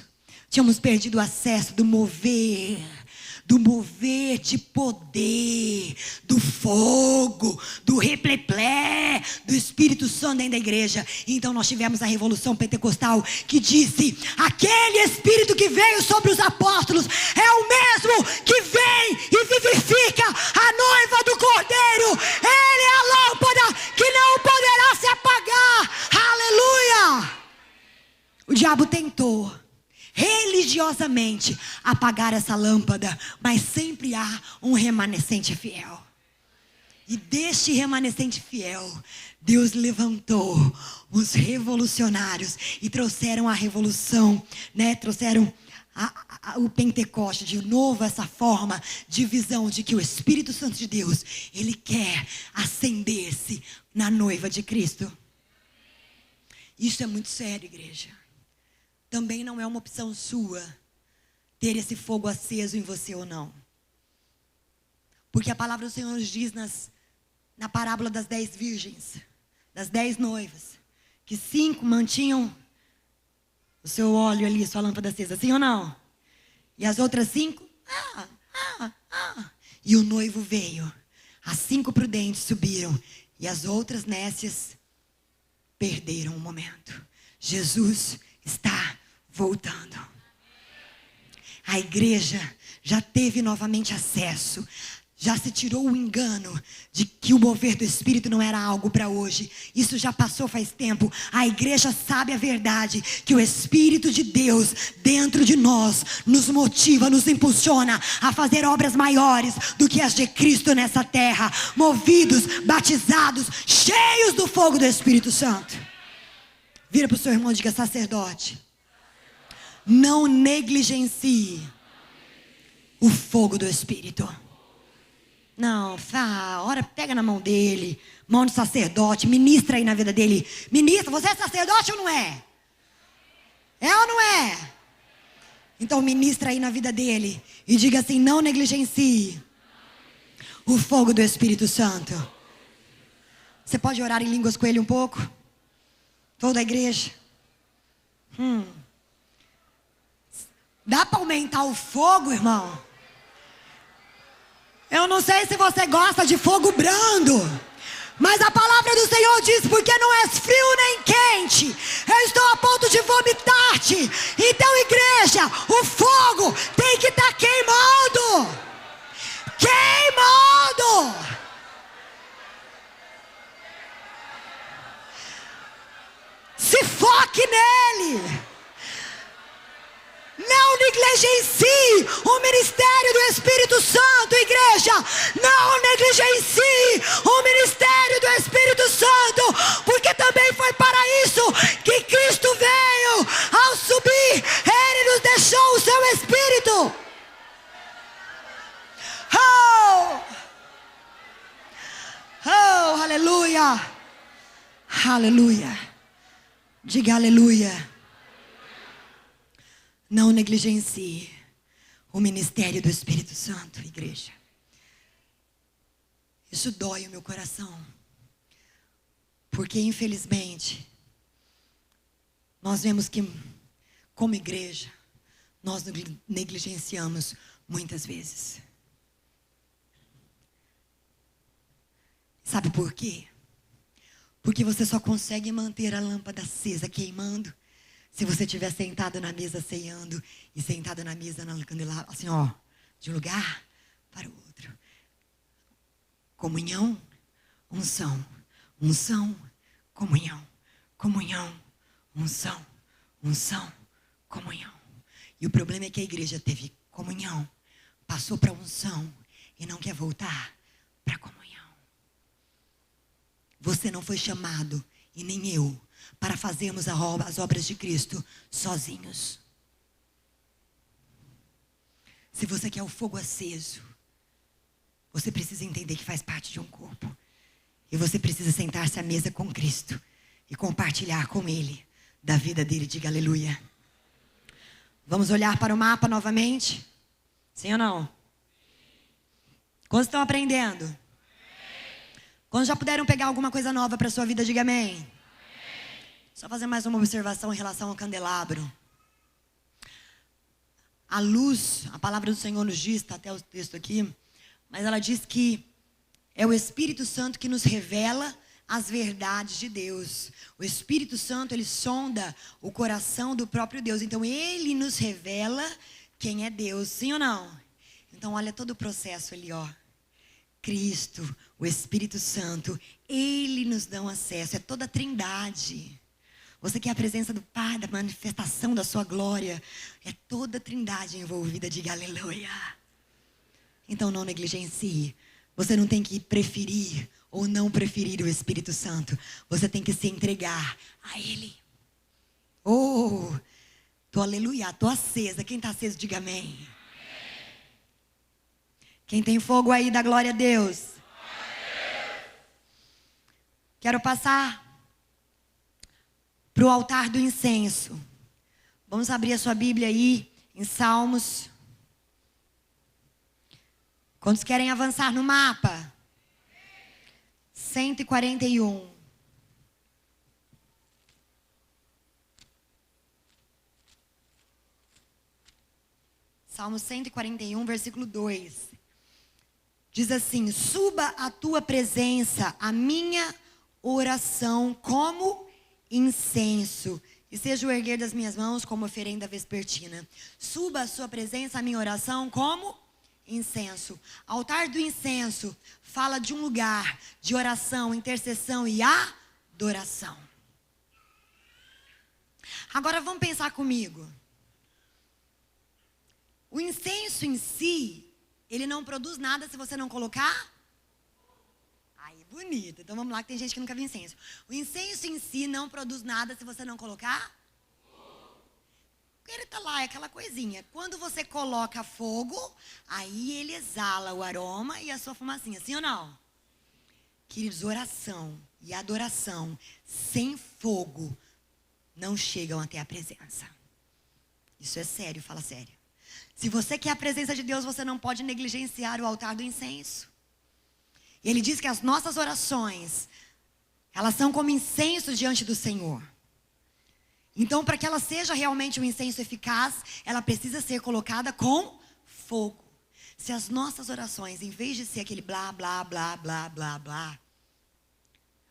perdido o acesso do mover de poder, do fogo, do repleplé, do Espírito Santo dentro da igreja. Então nós tivemos a revolução pentecostal que disse: aquele Espírito que veio sobre os apóstolos é o mesmo que vem e vivifica a noiva do Cordeiro. Ele é a lâmpada que não poderá se apagar. Aleluia! O diabo tentou religiosamente apagar essa lâmpada, mas sempre há um remanescente fiel. E deste remanescente fiel, Deus levantou os revolucionários e trouxeram a revolução, né? Trouxeram o Pentecoste, de novo essa forma de visão de que o Espírito Santo de Deus, ele quer acender-se na noiva de Cristo. Isso é muito sério, igreja. Também não é uma opção sua ter esse fogo aceso em você ou não. Porque a palavra do Senhor nos diz na parábola das 10 virgens, das 10 noivas, que 5 mantinham o seu óleo ali, sua lâmpada acesa, sim ou não? E as outras 5, E o noivo veio. As 5 prudentes subiram e as outras nécias perderam o momento. Jesus está voltando. A igreja já teve novamente acesso. Já se tirou o engano de que o mover do Espírito não era algo para hoje. Isso já passou faz tempo. A igreja sabe a verdade, que o Espírito de Deus dentro de nós nos motiva, nos impulsiona a fazer obras maiores do que as de Cristo nessa terra. Movidos, batizados, cheios do fogo do Espírito Santo. Vira para o seu irmão e diga: sacerdote, não negligencie o fogo do Espírito. Não, ora, pega na mão dele, mão do sacerdote, ministra aí na vida dele. Ministra, você é sacerdote ou não é? É ou não é? Então ministra aí na vida dele e diga assim: não negligencie o fogo do Espírito Santo. Você pode orar em línguas com ele um pouco? Toda a igreja. Dá para aumentar o fogo, irmão? Eu não sei se você gosta de fogo brando, mas a palavra do Senhor diz: porque não és frio nem quente, eu estou a ponto de vomitar-te. Então, igreja, o fogo tem que estar queimando. Queimando. Se foque nele. Não negligencie o ministério do Espírito Santo, igreja. Não negligencie o ministério do Espírito Santo, porque também foi para isso que Cristo veio. Ao subir, Ele nos deixou o seu Espírito. Oh, aleluia. Aleluia. Diga aleluia. Não negligencie o ministério do Espírito Santo, igreja. Isso dói o meu coração. Porque, infelizmente, nós vemos que, como igreja, nós negligenciamos muitas vezes. Sabe por quê? Porque você só consegue manter a lâmpada acesa, queimando, se você estiver sentado na mesa ceando e sentado na mesa na candelabra, assim, ó, de um lugar para o outro. Comunhão, unção, unção, comunhão, comunhão, unção, unção, comunhão. E o problema é que a igreja teve comunhão, passou para unção e não quer voltar para comunhão. Você não foi chamado, e nem eu, para fazermos as obras de Cristo sozinhos. Se você quer o fogo aceso, você precisa entender que faz parte de um corpo. E você precisa sentar-se à mesa com Cristo e compartilhar com Ele da vida dele. Diga aleluia. Vamos olhar para o mapa novamente? Sim ou não? Quantos estão aprendendo? Quantos já puderam pegar alguma coisa nova para a sua vida? Diga amém. Só fazer mais uma observação em relação ao candelabro. A luz, a palavra do Senhor nos diz, está até o texto aqui, mas ela diz que é o Espírito Santo que nos revela as verdades de Deus. O Espírito Santo, ele sonda o coração do próprio Deus. Então, ele nos revela quem é Deus, sim ou não? Então, olha todo o processo ali, ó. Cristo, o Espírito Santo, ele nos dá acesso, é toda a trindade. Você quer a presença do Pai, da manifestação da sua glória. É toda a trindade envolvida, diga aleluia. Então não negligencie. Você não tem que preferir ou não preferir o Espírito Santo. Você tem que se entregar a Ele. Oh, tô aleluia, tô acesa. Quem está aceso, diga amém. Quem tem fogo aí, dá glória a Deus. Quero passar para o altar do incenso. Vamos abrir a sua Bíblia aí em Salmos. Quantos querem avançar no mapa? 141. Salmo 141, versículo 2. Diz assim: suba à tua presença a minha oração como incenso, e seja o erguer das minhas mãos como oferenda vespertina. Suba à sua presença a minha oração como incenso. Altar do incenso fala de um lugar de oração, intercessão e adoração. Agora vamos pensar comigo. O incenso em si, ele não produz nada se você não colocar. Aí, bonito. Então vamos lá, que tem gente que nunca viu incenso. O incenso em si não produz nada se você não colocar. Ele está lá, é aquela coisinha. Quando você coloca fogo, aí ele exala o aroma e a sua fumacinha. Sim ou não? Queridos, oração e adoração sem fogo não chegam até a presença. Isso é sério, fala sério. Se você quer a presença de Deus, você não pode negligenciar o altar do incenso. E ele diz que as nossas orações, elas são como incenso diante do Senhor. Então, para que ela seja realmente um incenso eficaz, ela precisa ser colocada com fogo. Se as nossas orações, em vez de ser aquele blá, blá, blá, blá, blá, blá,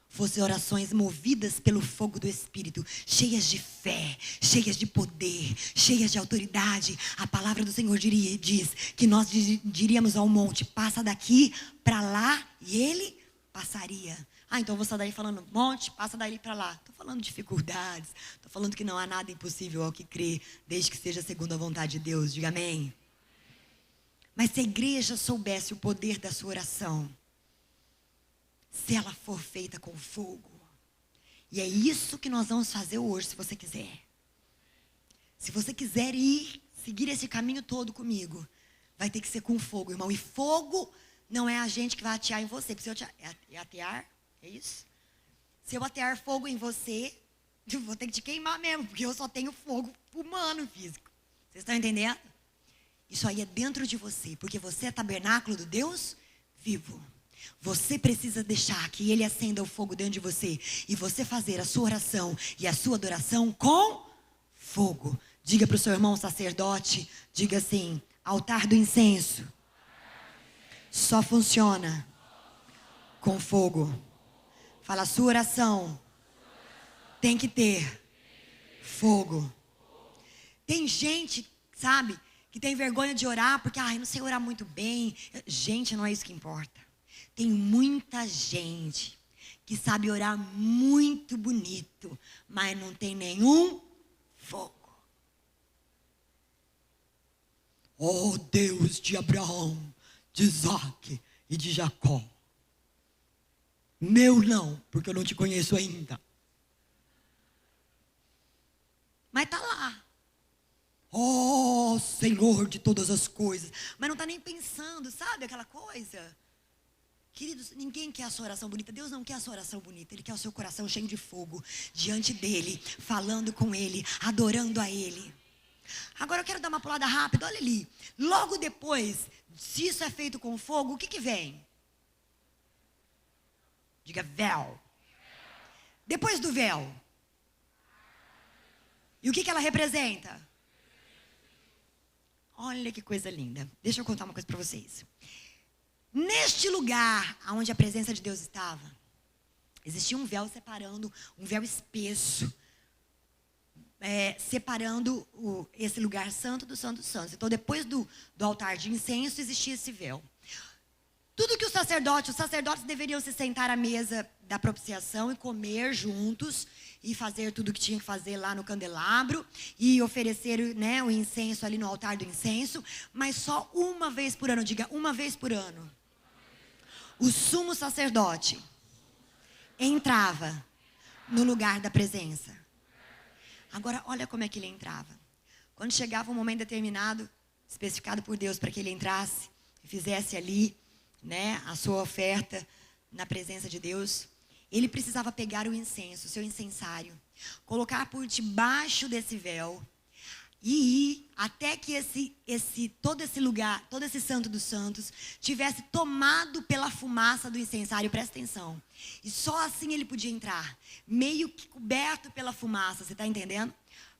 fossem orações movidas pelo fogo do Espírito, cheias de fé, cheias de poder, cheias de autoridade, a palavra do Senhor diz que nós diríamos ao monte, passa daqui para lá, e ele passaria. Então eu vou sair daí falando, monte, passa daí para lá. Estou falando de dificuldades, estou falando que não há nada impossível ao que crer, desde que seja segundo a vontade de Deus. Diga amém. Mas se a igreja soubesse o poder da sua oração, se ela for feita com fogo, e é isso que nós vamos fazer hoje, se você quiser. Se você quiser seguir esse caminho todo comigo, vai ter que ser com fogo, irmão. E fogo não é a gente que vai atear em você. Se eu atear, é isso? Se eu atear fogo em você, eu vou ter que te queimar mesmo, porque eu só tenho fogo humano, físico. Vocês estão entendendo? Isso aí é dentro de você, porque você é tabernáculo do Deus vivo. Você precisa deixar que Ele acenda o fogo dentro de você, e você fazer a sua oração e a sua adoração com fogo. Diga para o seu irmão sacerdote, diga assim, altar do incenso só funciona com fogo. Fala, a sua oração tem que ter fogo. Tem gente, sabe, que tem vergonha de orar porque, eu não sei orar muito bem. Gente, não é isso que importa. Tem muita gente que sabe orar muito bonito, mas não tem nenhum fogo. Oh, Deus de Abraão, de Isaac e de Jacó. Meu não, porque eu não te conheço ainda. Mas está lá. Oh, Senhor de todas as coisas. Mas não está nem pensando, sabe aquela coisa? Queridos, ninguém quer a sua oração bonita. Deus não quer a sua oração bonita. Ele quer o seu coração cheio de fogo, diante dEle, falando com Ele, adorando a Ele. Agora eu quero dar uma pulada rápida, olha ali. Logo depois, se isso é feito com fogo, o que vem? Diga véu. Depois do véu. E o que ela representa? Olha que coisa linda. Deixa eu contar uma coisa para vocês. Neste lugar onde a presença de Deus estava, existia um véu separando, um véu espesso, separando esse lugar santo do santo dos santos. Então, depois do altar de incenso, existia esse véu. Tudo que os sacerdotes deveriam se sentar à mesa da propiciação e comer juntos, e fazer tudo o que tinha que fazer lá no candelabro, e oferecer, o incenso ali no altar do incenso, mas só uma vez por ano, diga, uma vez por ano. O sumo sacerdote entrava no lugar da presença. Agora, olha como é que ele entrava. Quando chegava um momento determinado, especificado por Deus para que ele entrasse e fizesse ali, a sua oferta na presença de Deus, ele precisava pegar o incenso, o seu incensário, colocar por debaixo desse véu e ir até que todo esse lugar, todo esse santo dos santos, tivesse tomado pela fumaça do incensário. Presta atenção. E só assim ele podia entrar, meio que coberto pela fumaça, você está entendendo?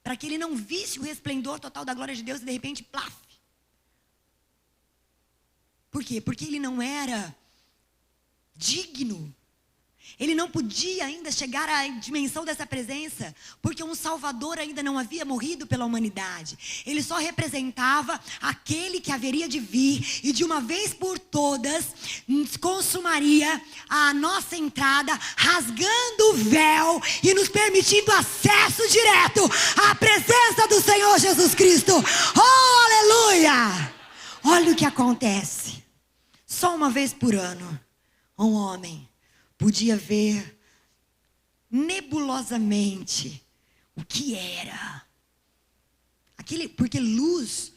Para que ele não visse o resplendor total da glória de Deus e de repente, plaf. Por quê? Porque ele não era digno. Ele não podia ainda chegar à dimensão dessa presença, porque um Salvador ainda não havia morrido pela humanidade. Ele só representava aquele que haveria de vir e de uma vez por todas consumaria a nossa entrada, rasgando o véu e nos permitindo acesso direto à presença do Senhor Jesus Cristo. Oh, aleluia! Olha o que acontece. Só uma vez por ano, um homem podia ver nebulosamente o que era. Porque luz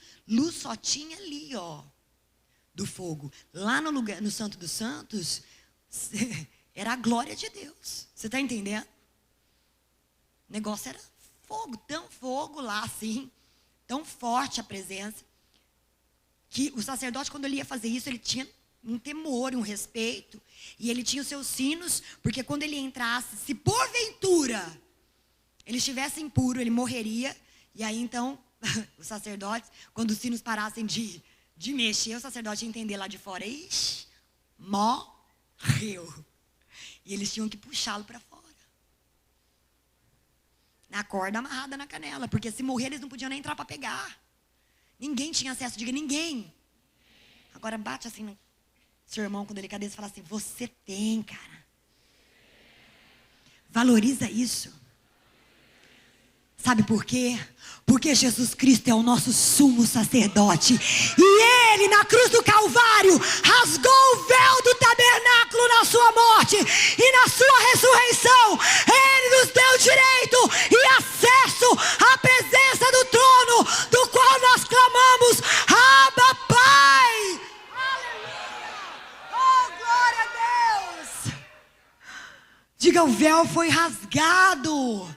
só tinha ali, do fogo. Lá no lugar, no Santo dos Santos, era a glória de Deus. Você está entendendo? O negócio era fogo, tão fogo lá assim, tão forte a presença, que o sacerdote, quando ele ia fazer isso, ele tinha um temor, um respeito. E ele tinha os seus sinos, porque quando ele entrasse, se porventura ele estivesse impuro, ele morreria. E aí então, os sacerdotes, quando os sinos parassem de mexer, o sacerdote ia entender lá de fora, ixi, morreu. E eles tinham que puxá-lo para fora. Na corda amarrada na canela, porque se morrer eles não podiam nem entrar para pegar. Ninguém tinha acesso, diga ninguém. Agora bate assim no seu irmão com delicadeza e fala assim, você tem, cara. Valoriza isso. Sabe por quê? Porque Jesus Cristo é o nosso sumo sacerdote. E ele, na cruz do Calvário, rasgou o véu do tabernáculo na sua morte. E na sua ressurreição, ele nos deu direito e acesso à presença do trono, do qual nós clamamos, Abba, Pai. Aleluia! Oh, glória a Deus! Diga, o véu foi rasgado.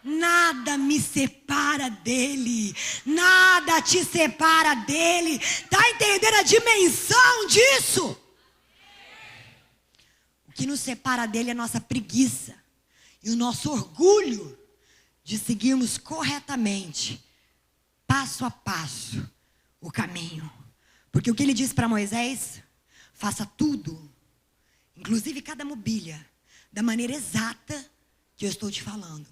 Nada me separa dele. Nada te separa dele. Está entendendo a dimensão disso? O que nos separa dele é a nossa preguiça e o nosso orgulho de seguirmos corretamente, passo a passo, o caminho. Porque o que ele disse para Moisés, faça tudo, inclusive cada mobília, da maneira exata que eu estou te falando.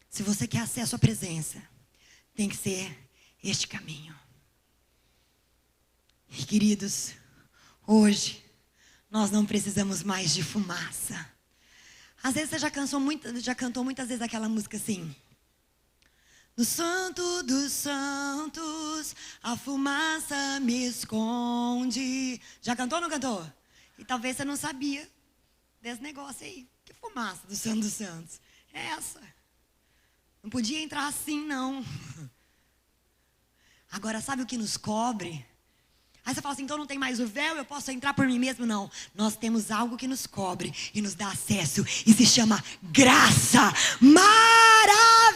Se você quer acesso à presença, tem que ser este caminho. E queridos, hoje nós não precisamos mais de fumaça. Às vezes você já cantou muitas vezes aquela música assim. No Santo dos Santos, a fumaça me esconde. Já cantou ou não cantou? E talvez você não sabia desse negócio aí. Que fumaça do Santo dos Santos? É essa. Não podia entrar assim, não. Agora, sabe o que nos cobre? Aí você fala assim, então não tem mais o véu, eu posso entrar por mim mesmo? Não. Nós temos algo que nos cobre e nos dá acesso. E se chama graça maravilhosa.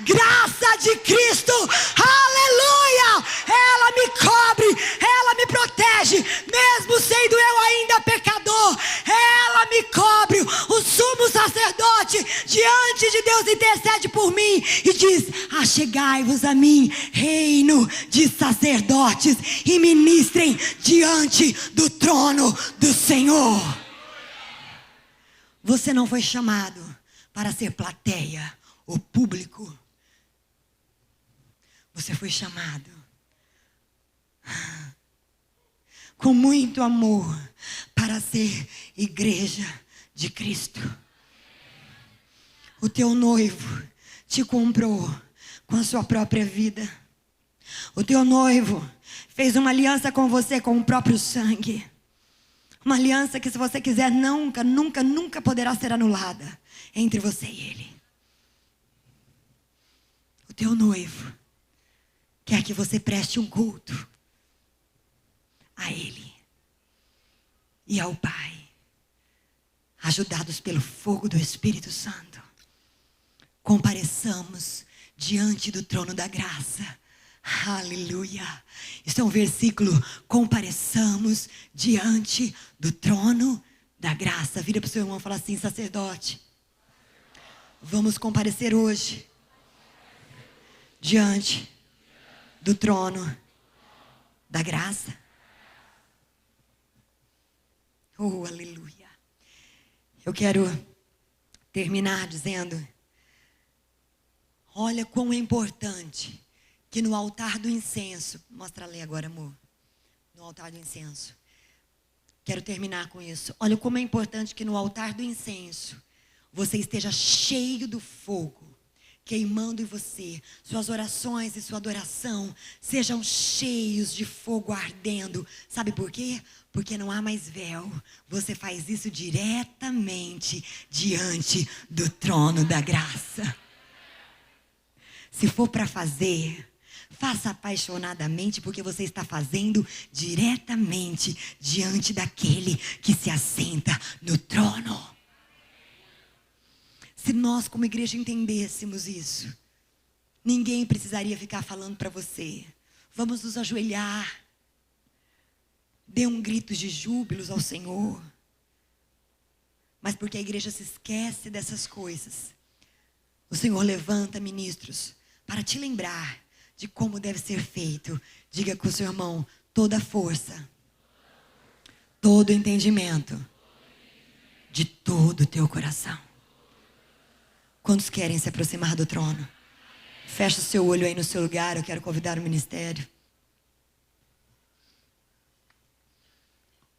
Graça de Cristo. Aleluia! Ela me cobre, ela me protege. Mesmo sendo eu ainda pecador, ela me cobre. O sumo sacerdote diante de Deus intercede por mim e diz, achegai-vos a mim, reino de sacerdotes, e ministrem diante do trono do Senhor. Você não foi chamado para ser plateia ou público. Você foi chamado com muito amor para ser igreja de Cristo. O teu noivo te comprou com a sua própria vida. O teu noivo fez uma aliança com você com o próprio sangue. Uma aliança que, se você quiser, nunca, nunca, nunca poderá ser anulada entre você e ele. O teu noivo quer que você preste um culto a ele e ao Pai, ajudados pelo fogo do Espírito Santo. Compareçamos diante do trono da graça. Aleluia. Isso é um versículo. Compareçamos diante do trono da graça. Vira para o seu irmão e fala assim, sacerdote, vamos comparecer hoje diante do trono da graça. Oh, aleluia. Eu quero terminar dizendo, olha quão é importante que no altar do incenso, mostra ali agora, amor, no altar do incenso, quero terminar com isso. Olha como é importante que no altar do incenso, você esteja cheio do fogo, queimando em você, suas orações e sua adoração sejam cheios de fogo ardendo. Sabe por quê? Porque não há mais véu. Você faz isso diretamente diante do trono da graça. Se for para fazer, faça apaixonadamente, porque você está fazendo diretamente diante daquele que se assenta no trono. Se nós como igreja entendêssemos isso, ninguém precisaria ficar falando para você, Vamos nos ajoelhar. Dê um grito de júbilos ao Senhor. Mas porque a igreja se esquece dessas coisas, o Senhor levanta ministros para te lembrar de como deve ser feito. Diga com o seu irmão: toda força, todo entendimento, de todo o teu coração. Quantos querem se aproximar do trono? Fecha o seu olho aí no seu lugar, eu quero convidar o ministério.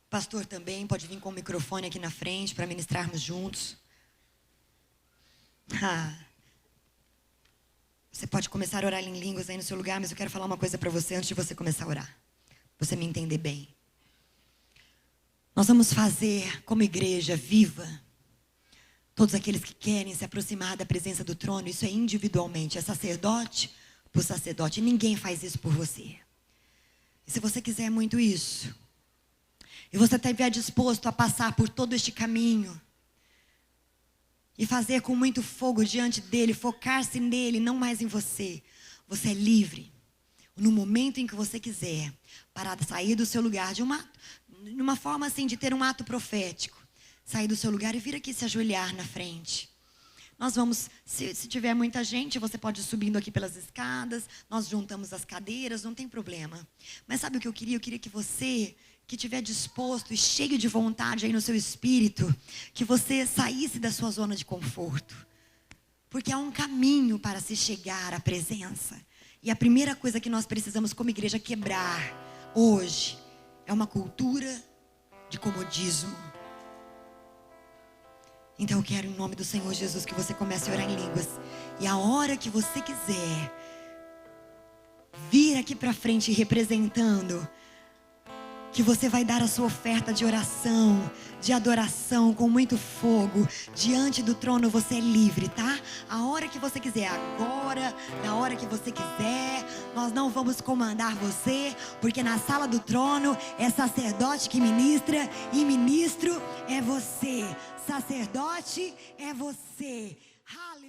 Pastor também pode vir com o microfone aqui na frente para ministrarmos juntos. Você pode começar a orar em línguas aí no seu lugar, mas eu quero falar uma coisa para você antes de você começar a orar. Pra você me entender bem. Nós vamos fazer como igreja viva. Todos aqueles que querem se aproximar da presença do trono, isso é individualmente, é sacerdote por sacerdote. Ninguém faz isso por você. E se você quiser muito isso, e você estiver disposto a passar por todo este caminho, e fazer com muito fogo diante dele, focar-se nele, não mais em você, você é livre, no momento em que você quiser, para sair do seu lugar, de uma forma assim, de ter um ato profético, sair do seu lugar e vir aqui se ajoelhar na frente. Nós vamos, se tiver muita gente, você pode ir subindo aqui pelas escadas, nós juntamos as cadeiras, não tem problema. Mas sabe o que eu queria? Eu queria que você, que estiver disposto e cheio de vontade aí no seu espírito, que você saísse da sua zona de conforto. Porque há um caminho para se chegar à presença. E a primeira coisa que nós precisamos como igreja quebrar hoje é uma cultura de comodismo. Então eu quero, em nome do Senhor Jesus, que você comece a orar em línguas. E a hora que você quiser vir aqui para frente representando, que você vai dar a sua oferta de oração, de adoração, com muito fogo, diante do trono. Você é livre, tá? A hora que você quiser, agora, na hora que você quiser. Nós não vamos comandar você, porque na sala do trono é sacerdote que ministra, e ministro é você. Sacerdote é você. Aleluia.